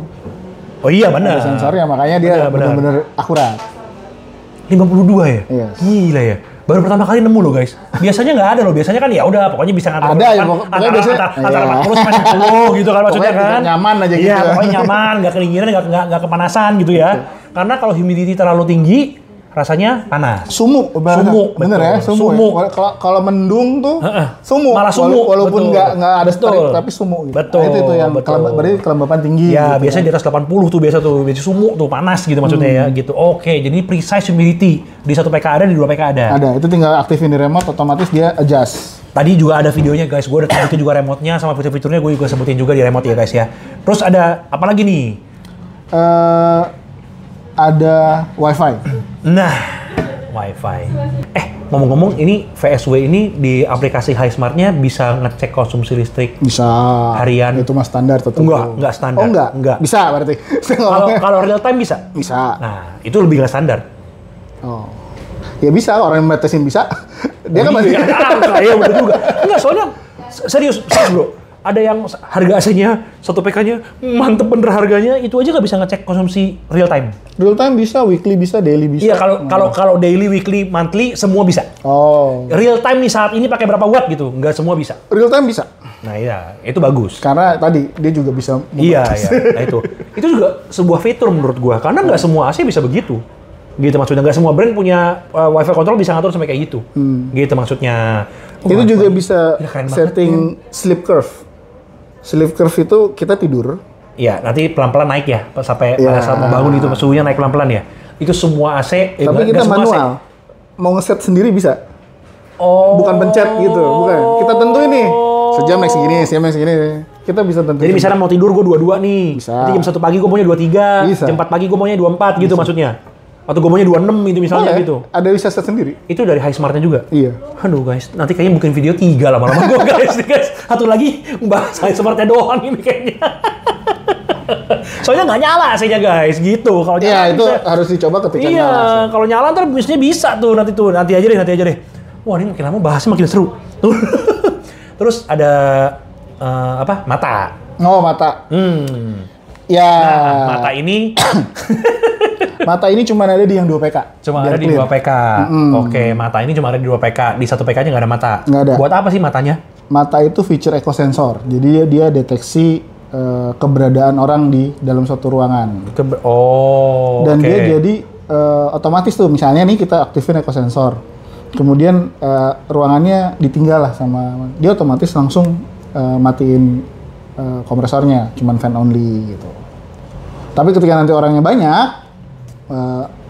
Oh iya benar. Ada sensornya, makanya dia benar-benar akurat. 52 ya? Iya. Gila ya. Baru pertama kali nemu loh guys. Biasanya nggak ada loh. Biasanya kan ya udah pokoknya bisa ngatur. Ada ya, antara 40 sampai 10 gitu kan maksudnya kan. Nyaman aja gitu. Iya, pokoknya nyaman, nggak kedinginan, nggak kepanasan gitu ya. Karena kalau humidity terlalu tinggi, rasanya panas. Sumuk, bener ya, sumuk. Ya. Kalau mendung tuh sumuk. Malah sumuk. Walaupun nggak ada strik, tapi sumuk. Gitu. Betul. Nah, itu yang berarti kelembapan tinggi. Ya, gitu, biasanya di atas 80 tuh biasa tuh, sumuk tuh panas gitu maksudnya ya, gitu. Oke, jadi precise humidity di 1 PK ada, di 2 PK ada. Ada, itu tinggal aktifin di remote, otomatis dia adjust. Tadi juga ada videonya guys, gue udah sebutin juga remote-nya sama fitur-fiturnya gue juga sebutin juga di remote ya guys ya. Terus ada apa lagi nih? Ada WiFi. Nah, WiFi. Ngomong-ngomong, ini VSW ini di aplikasi HiSmart-nya bisa ngecek konsumsi listrik. Bisa. Harian. Itu mah standar tentu. Enggak standar. Oh enggak? Bisa berarti. Kalau real time bisa? Bisa. Nah, itu lebih nggak standar. Oh. Ya bisa, orang yang batasin bisa. Dia kan masih... Iya, bener juga. Enggak, soalnya serius bro. Ada yang harga AC-nya, 1 PK-nya, mantep bener harganya, itu aja nggak bisa ngecek konsumsi real time. Real time bisa, weekly bisa, daily bisa. Iya, kalau daily, weekly, monthly, semua bisa. Oh. Real time nih saat ini pakai berapa watt gitu, nggak semua bisa. Real time bisa. Nah iya, itu bagus. Karena tadi dia juga bisa. Iya. Nah itu juga sebuah fitur menurut gua, karena nggak semua AC bisa begitu. Gitu maksudnya, nggak semua brand punya wifi control bisa ngatur sampai kayak gitu. Gitu maksudnya. Itu juga bisa setting sleep curve. Sleep curve itu kita tidur. Iya, nanti pelan-pelan naik ya sampai pada saat mau bangun itu suhunya naik pelan-pelan ya. Itu semua AC. Tapi kita manual. Mau ngeset sendiri bisa. Oh. Bukan pencet gitu, bukan. Kita tentuin nih. Sejam naik segini, sejam naik segini. Kita bisa tentuin. Jadi misalnya mau tidur gue 22 nih. Bisa. Nanti jam 1 pagi gue maunya 23. Bisa. Jam 4 pagi gue maunya 24 gitu maksudnya. Atau gue maunya 26 gitu misalnya gitu. Ada bisa set sendiri. Itu dari HiSmart-nya juga? Iya. Aduh guys, nanti kayaknya bikin video 3 lama-lama gue guys. Satu lagi bahas HiSmart-nya doang ini kayaknya. Soalnya nggak nyala AC-nya guys, gitu. Kalau nyala itu bisa, harus dicoba ketika nyala. Iya, kalau nyala ntar bisnisnya bisa tuh nanti aja deh. Wah ini makin lama bahasnya makin seru. Terus ada mata. Oh mata. Ya. Nah, mata ini. Mata ini cuma ada di yang 2 PK. Cuma ada di 2 PK. Oke, mata ini cuma ada di 2 PK. Di 1 PK-nya nggak ada mata. Nggak ada. Buat apa sih matanya? Mata itu feature eco-sensor. Jadi dia deteksi keberadaan orang di dalam suatu ruangan. Dan dia jadi otomatis tuh, misalnya nih kita aktifin eco-sensor. Kemudian ruangannya ditinggal lah sama, dia otomatis langsung matiin kompresornya, cuman fan only gitu. Tapi ketika nanti orangnya banyak,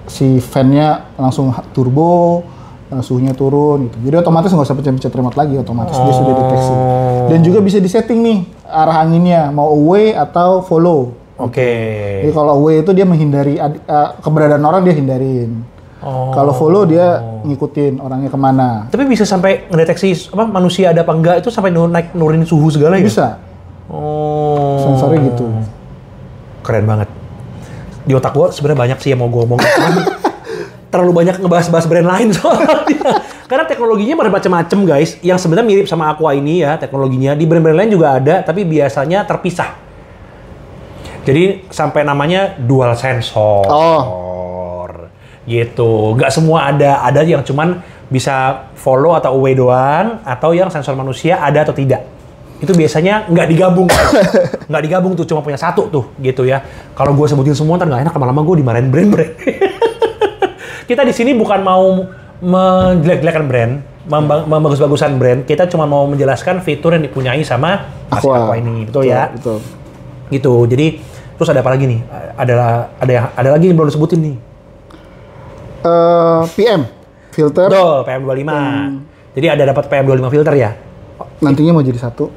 si fan-nya langsung turbo, suhunya turun gitu. Jadi otomatis nggak usah pencet-pencet remote lagi, otomatis dia sudah deteksi. Dan juga bisa disetting nih arah anginnya, mau away atau follow. Oke. Jadi kalau away itu dia menghindari keberadaan orang, dia hindarin. Kalau follow dia ngikutin orangnya kemana. Tapi bisa sampai ngedeteksi manusia ada apa enggak itu sampai nurunin suhu segala ya? Bisa. Sensornya gitu. Keren banget. Di otak gue sebenarnya banyak sih yang mau gue omongin. Terlalu banyak ngebahas-bahas brand lain soalnya. Karena teknologinya macam-macam guys. Yang sebenarnya mirip sama Aqua ini ya teknologinya. Di brand-brand lain juga ada, tapi biasanya terpisah. Jadi sampai namanya dual sensor. Gitu. Nggak semua ada yang cuman bisa follow atau away doang, atau yang sensor manusia ada atau tidak. Itu biasanya nggak digabung. Nggak digabung tuh, cuma punya satu tuh, gitu ya. Kalau gue sebutin semua ntar nggak enak, lama-lama gue dimarahin brand-brand. Kita di sini bukan mau menjelek-jelekan brand, membagus-bagusan brand. Kita cuma mau menjelaskan fitur yang dipunyai sama Aqua ini, betul ya? Betul. Gitu. Jadi terus ada apa lagi nih? Ada lagi yang belum disebutin nih. PM filter. Betul, PM25. Jadi ada dapat PM25 filter ya? Nantinya mau jadi satu,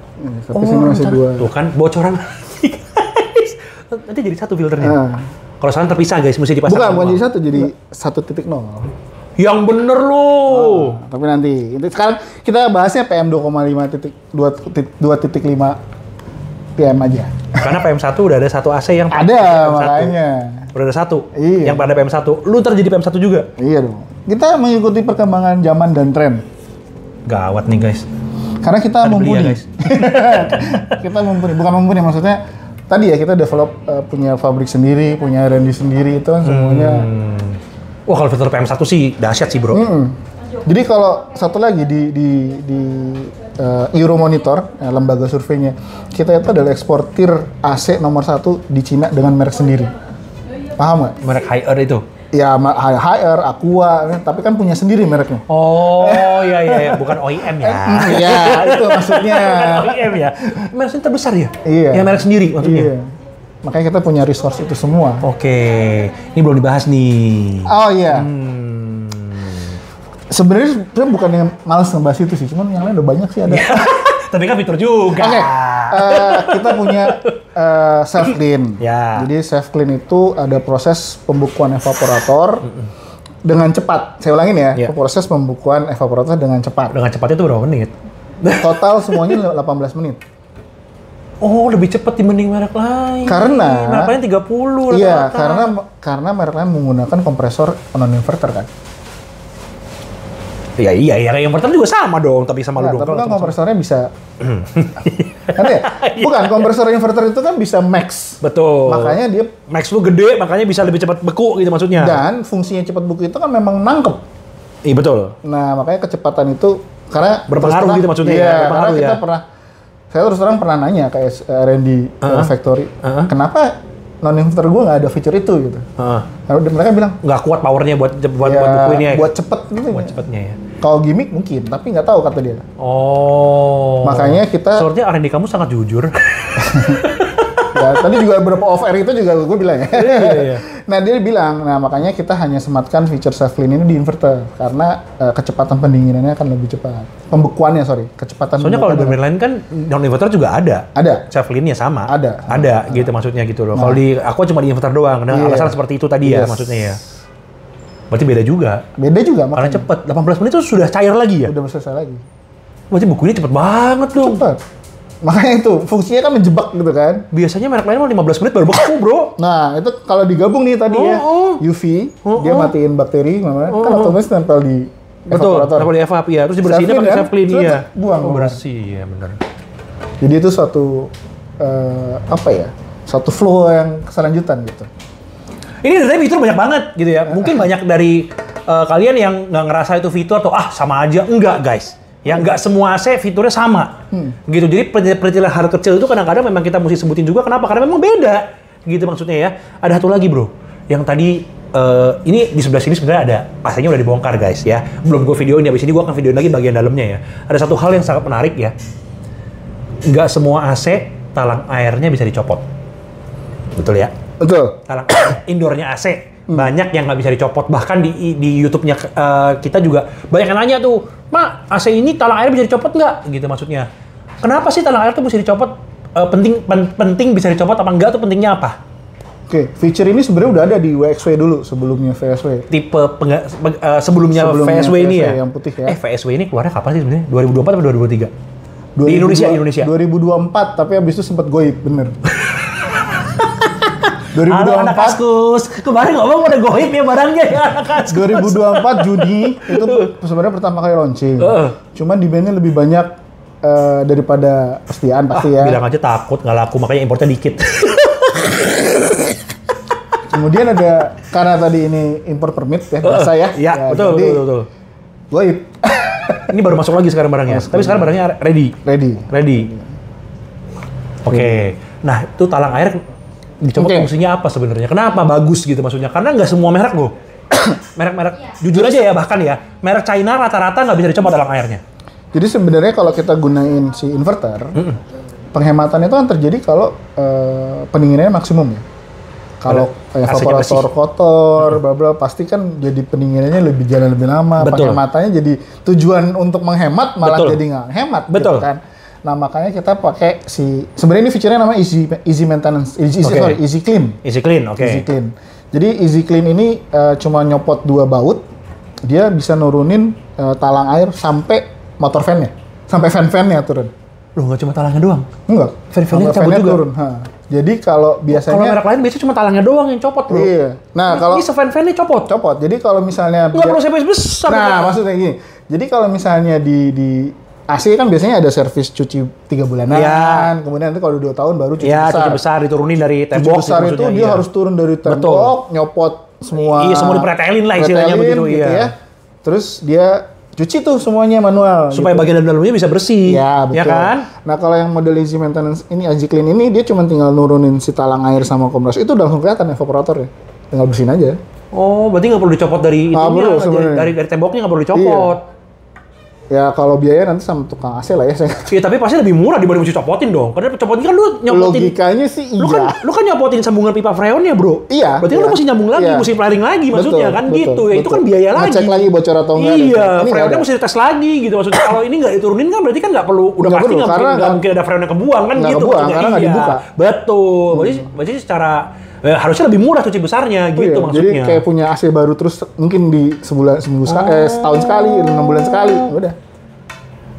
tapi sini masih 2. Tuh kan, bocoran lagi guys. Nanti jadi satu filternya. Kalau sekarang terpisah guys, mesti dipasang. Bukan jadi satu, jadi 1.0. Yang bener lu. Tapi nanti sekarang kita bahasnya PM 2,5.2.5 PM aja. Karena PM1 udah ada satu AC yang ada, makanya. Udah ada satu. Iya. Yang pada PM1. Lu ntar jadi PM1 juga? Iya dong. Kita mengikuti perkembangan zaman dan tren. Gawat nih guys. Karena kita mumpuni. Ya, guys. Kita mumpuni, bukan mumpuni maksudnya. Tadi ya kita develop punya pabrik sendiri, punya R&D sendiri, itu kan semuanya. Wah kalau filter PM1 sih dahsyat sih bro. Jadi kalau satu lagi di Euromonitor, lembaga surveinya, kita itu adalah eksportir AC nomor 1 di Cina dengan merek sendiri. Paham nggak? Merek higher itu? Ya, HR, Aqua, tapi kan punya sendiri mereknya. Oh, iya, bukan OEM ya. Iya, itu maksudnya. Bukan OEM ya. Mereknya terbesar ya? Iya. Ya merek sendiri maksudnya. Iya. Makanya kita punya resource itu semua. Oke. Ini belum dibahas nih. Oh iya. Sebenarnya bukan yang malas ngebahas itu sih, cuman yang lain udah banyak sih ada. Tapi kan fitur juga. Oke. Kita punya self clean. Ya. Jadi self clean itu ada proses pembukuan evaporator dengan cepat. Saya ulangin ya, proses pembukuan evaporator dengan cepat. Dengan cepat itu berapa menit? Total semuanya 18 menit. Oh, lebih cepat dibanding merek lain. Karena merek lain 30. Iya, karena merek lain menggunakan kompresor non-inverter kan. Iya, yang pertama juga sama dong, tapi sama lu dong. Tapi kan kompresornya bisa, kan ya? Bukan, kompresor inverter itu kan bisa max. Betul. Makanya dia max lu gede, makanya bisa lebih cepat beku gitu maksudnya. Dan fungsinya cepat beku itu kan memang nangkep. Iya betul. Nah makanya kecepatan itu karena berpengaruh gitu maksudnya. Iya, karena kita saya terus terang pernah nanya ke Randy Factory, kenapa non-inverter gue nggak ada feature itu gitu. Lalu mereka bilang nggak kuat powernya buat bukuinnya. Buat cepet gitu. Buat cepetnya ya. Kalau gimmick mungkin, tapi nggak tahu kata dia. Oh. Makanya kita. Soalnya R&D kamu sangat jujur. Ya, tadi juga beberapa off air itu juga gue bilang ya. Iya. Nah dia bilang, makanya kita hanya sematkan feature self clean ini di inverter karena kecepatan pendinginannya akan lebih cepat. Pembekuannya kecepatan. Soalnya kalau di lain kan non inverter juga ada. Ada. Self cleannya sama. Ada gitu maksudnya gitu loh. Kalau di aku cuma di inverter doang. Nah, alasan seperti itu tadi ya maksudnya ya. Berarti beda juga. Makanya. Karena cepet. 18 menit itu sudah cair lagi ya? Udah selesai lagi. Berarti bukunya cepet banget dong. Cepet. Makanya itu, fungsinya kan menjebak gitu kan. Biasanya merek lain 15 menit baru beku, bro. Nah, itu kalau digabung nih tadi ya, UV, dia matiin bakteri, kan otomatis nempel di evaporator. Nempel di evap, ya. Terus dibersihinnya pakai self clean, iya. Buang. Bersih, ya benar. Jadi itu suatu, suatu flow yang keselanjutan gitu. Ini dari fitur banyak banget gitu ya. Mungkin banyak dari kalian yang nggak ngerasa itu fitur atau sama aja. Enggak, guys. Ya nggak semua AC fiturnya sama, gitu. Jadi perincian hal kecil itu kadang-kadang memang kita mesti sebutin juga. Kenapa? Karena memang beda, gitu maksudnya ya. Ada satu lagi bro, yang tadi ini di sebelah sini sebenarnya ada AC-nya udah dibongkar guys ya. Belum gue videoin, habis ini gue akan videoin lagi bagian dalamnya ya. Ada satu hal yang sangat menarik ya. Nggak semua AC talang airnya bisa dicopot, betul ya? Betul. Talang indoornya AC. Banyak yang nggak bisa dicopot, bahkan di YouTube-nya kita juga banyak yang nanya tuh, Mak, AC ini talang air bisa dicopot nggak? Gitu maksudnya. Kenapa sih talang air tuh bisa dicopot? Penting bisa dicopot apa enggak tuh pentingnya apa? Oke, feature ini sebenarnya udah ada di WXW dulu sebelumnya VSW. Tipe sebelumnya VSW ini ya? Yang putih ya. VSW ini keluarnya kapan sih sebenarnya? 2024 atau 2023? Di Indonesia. 2024, tapi abis itu sempat goib, bener. 2024 anak Kaskus. Kemarin ngomong udah goib ya barangnya ya anak Kaskus. 2024 Juni itu sebenarnya pertama kali launching. Cuman demandnya lebih banyak daripada kesediaan pasti ya. Bilang aja takut nggak laku makanya importnya dikit. Kemudian ada karena tadi ini import permit ya biasa ya. Iya, betul. Goib. Ini baru masuk lagi sekarang barangnya. Tapi sekarang barangnya ready. Oke. Nah, itu talang air dicopot fungsinya apa sebenarnya? Kenapa bagus gitu maksudnya? Karena nggak semua merek loh. Merek-merek jujur aja ya bahkan ya, merek China rata-rata nggak bisa dicopot talang airnya. Jadi sebenarnya kalau kita gunain si inverter, penghematan itu kan terjadi kalau pendinginannya maksimum ya. Kalau evaporator kotor, pasti kan jadi pendinginannya lebih jalan lebih lama. Penghematannya jadi tujuan untuk menghemat malah jadi nggak hemat. Betul. Gitu kan. Nah makanya kita pakai sebenarnya ini fiturnya namanya easy maintenance, easy clean. Easy clean, oke. Easy clean. Jadi easy clean ini cuma nyopot 2 baut, dia bisa nurunin talang air sampai motor fan-nya, sampai fan-fan-nya turun. Loh nggak cuma talangnya doang? Enggak. Fan-fan-nya cabut juga? Turun. Jadi kalau biasanya... Kalau merek lain biasanya cuma talangnya doang yang copot bro. Iya. Nah kalau... Ini se-fan-fan-nya copot? Copot. Jadi kalau misalnya... Nggak perlu CPS besar. Nah maksudnya gini. Jadi kalau misalnya di AC kan biasanya ada servis cuci 3 bulanan, kemudian nanti kalau 2 tahun baru cuci besar. Iya, cuci besar diturunin dari tembok. Cuci besar itu dia harus turun dari tembok, nyopot semua. Iya, semua dipretelin lah istilahnya begitu gitu ya. Terus dia cuci tuh semuanya manual. Supaya bagian dalamnya bisa bersih. Ya, betul. Ya kan? Nah, kalau yang model easy maintenance ini, easy clean ini, dia cuma tinggal nurunin si talang air sama kompresor. Itu udah langsung kelihatan evaporatornya. Tinggal bersihin aja. Oh, berarti nggak perlu dicopot dari itunya, dari temboknya nggak perlu dicopot. Iya. Ya kalau biaya nanti sama tukang AC lah ya saya. Iya, tapi pasti lebih murah dibanding mesti copotin dong. Karena copotin kan lu nyopotin. Logikanya sih iya. Lu kan nyopotin sambungan pipa freonnya, Bro. Iya. Berarti lu mesti nyambung lagi, mesti flaring lagi maksudnya kan gitu. Ya itu kan biaya lagi. Ngecek lagi bocor atau enggak. Iya, freonnya mesti dites lagi gitu maksudnya. Kalau ini nggak diturunin kan berarti kan nggak perlu, udah pasti nggak mungkin ada freon yang kebuang kan gitu maksudnya. Karena nggak dibuka. Betul. Berarti secara harusnya lebih murah cuci besarnya gitu maksudnya. Jadi kayak punya AC baru terus mungkin di seminggu sekali, setahun sekali, 6 bulan sekali, udah.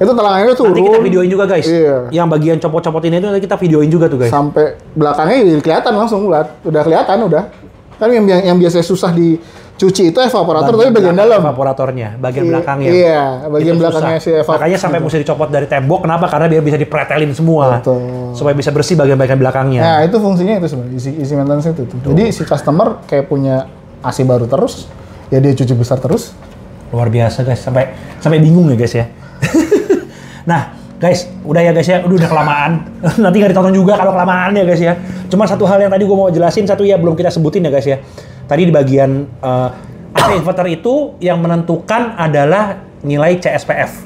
Itu telangannya turun. Nanti kita videoin juga guys. Iya. Yang bagian copot-copotin itu nanti kita videoin juga tuh guys. Sampai belakangnya kelihatan langsung udah kelihatan udah. Kan yang biasanya susah dicuci itu evaporator tapi bagian dalam. Evaporatornya, bagian belakangnya. Iya, bagian belakangnya si evaporator. Makanya sampai mesti dicopot dari tembok. Kenapa? Karena biar bisa dipretelin semua. Betul. Supaya bisa bersih bagian-bagian belakangnya. Nah, itu fungsinya itu sebenarnya isi maintenance itu. Jadi si customer kayak punya AC baru terus, ya dia cuci besar terus. Luar biasa guys, sampai bingung ya guys ya. Nah, guys, udah ya guys ya, udah kelamaan. Nanti nggak ditonton juga kalau kelamaan ya guys ya. Cuma satu hal yang tadi gue mau jelasin, satu ya belum kita sebutin ya guys ya. Tadi di bagian AC inverter itu yang menentukan adalah nilai CSPF.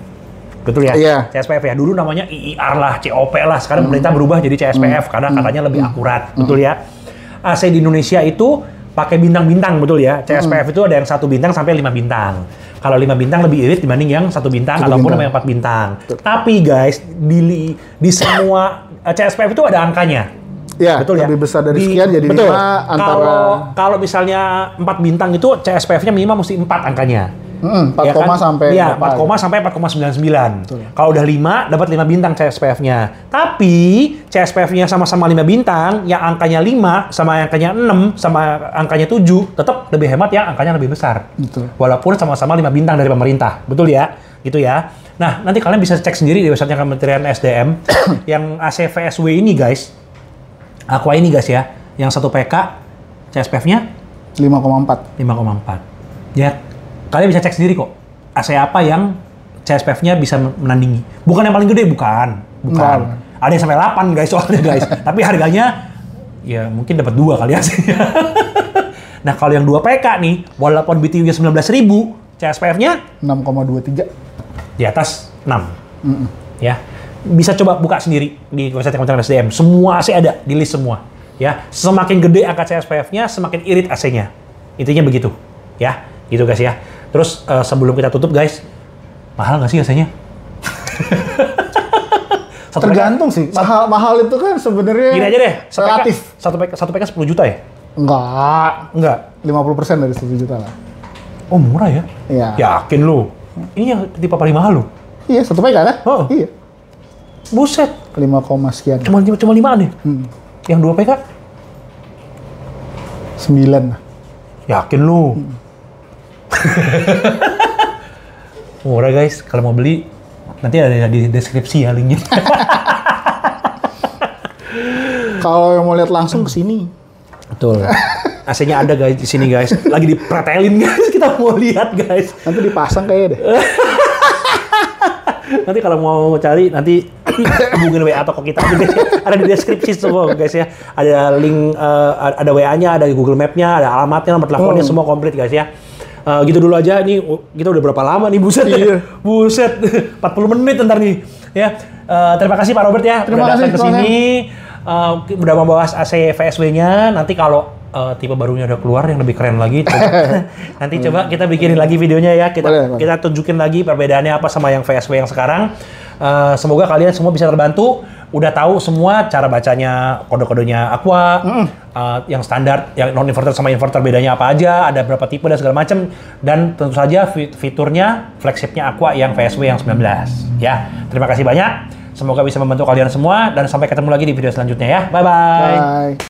Betul ya? Iya. CSPF ya. Dulu namanya IIR lah, COP lah. Sekarang pemerintah berubah jadi CSPF karena katanya lebih akurat. Betul ya? AC di Indonesia itu pakai bintang-bintang, betul ya? CSPF itu ada yang 1 bintang sampai 5 bintang. Kalau 5 bintang lebih irit dibanding yang 1 bintang ataupun yang 4 bintang. Betul. Tapi guys, di semua CSPF itu ada angkanya. Ya, betul ya. Lebih besar dari sekian jadi 5 antara. Kalau misalnya 4 bintang itu CSPF-nya minimal mesti 4 angkanya. 4, ya kan? Sampai ya, 4, sampai 4,99. Kalau udah 5, dapat 5 bintang CSPF-nya. Tapi CSPF-nya sama-sama 5 bintang, yang angkanya 5 sama angkanya 6 sama angkanya 7, tetap lebih hemat yang angkanya lebih besar. Betul. Walaupun sama-sama 5 bintang dari pemerintah. Betul ya? Gitu ya. Nah, nanti kalian bisa cek sendiri di website Kementerian SDM yang AC VSW ini guys. Aqua ini guys ya, yang 1 PK CSPF-nya 5,4. 5,4. Ya. Kalian bisa cek sendiri kok, AC apa yang CSPF-nya bisa menandingi. Bukan yang paling gede, bukan. Ada yang sampai 8 guys soalnya guys. Tapi harganya, ya mungkin dapat 2 kali AC-nya. Nah kalau yang 2 PK nih, walaupun BTU-nya 19.000, CSPF-nya 6,23. Di atas 6. Ya, bisa coba buka sendiri di website Kementerian SDM. Semua AC ada, di list semua. Ya, semakin gede angka CSPF-nya, semakin irit AC-nya. Intinya begitu. Ya, gitu guys ya. Terus sebelum kita tutup guys, mahal nggak sih AC-nya? Tergantung sih. Mahal itu kan sebenarnya gini aja deh. Relatif. Satu PK 10 juta ya? Enggak. 50% dari 10 juta lah. Oh murah ya? Iya. Yakin lu? Ini yang tipe paling mahal lu? Iya, 1 PK kan? Oh. Iya. Buset. 5, sekian. Cuma 5-an ya? Yang 2 PK? 9 lah. Yakin lu? Murah guys, kalau mau beli nanti ada di deskripsi ya linknya. Kalau yang mau lihat langsung ke sini. Betul. AC-nya ada guys di sini guys. Lagi dipretelin guys, kita mau lihat guys. Nanti dipasang kayaknya deh. Nanti kalau mau cari nanti hubungin WA toko kita aja guys. Ada di deskripsi semua guys ya. Ada link, ada WA-nya, ada Google Map-nya, ada alamatnya, nomor teleponnya semua komplit guys ya. Gitu dulu aja nih, kita udah berapa lama nih, buset ya? Buset, 40 menit ntar nih ya. Terima kasih Pak Robert ya, udah datang ke sini, udah membahas AC VSW-nya. Nanti kalau tipe barunya udah keluar yang lebih keren lagi, nanti coba kita bikinin lagi videonya ya, kita tunjukin lagi perbedaannya apa sama yang VSW yang sekarang. Semoga kalian semua bisa terbantu, udah tahu semua cara bacanya kode-kodenya Aqua, yang standar, yang non inverter sama inverter bedanya apa aja, ada berapa tipe dan segala macam, dan tentu saja fiturnya flagshipnya Aqua yang VSW yang 19 ya. Terima kasih banyak, semoga bisa membantu kalian semua dan sampai ketemu lagi di video selanjutnya ya. Bye.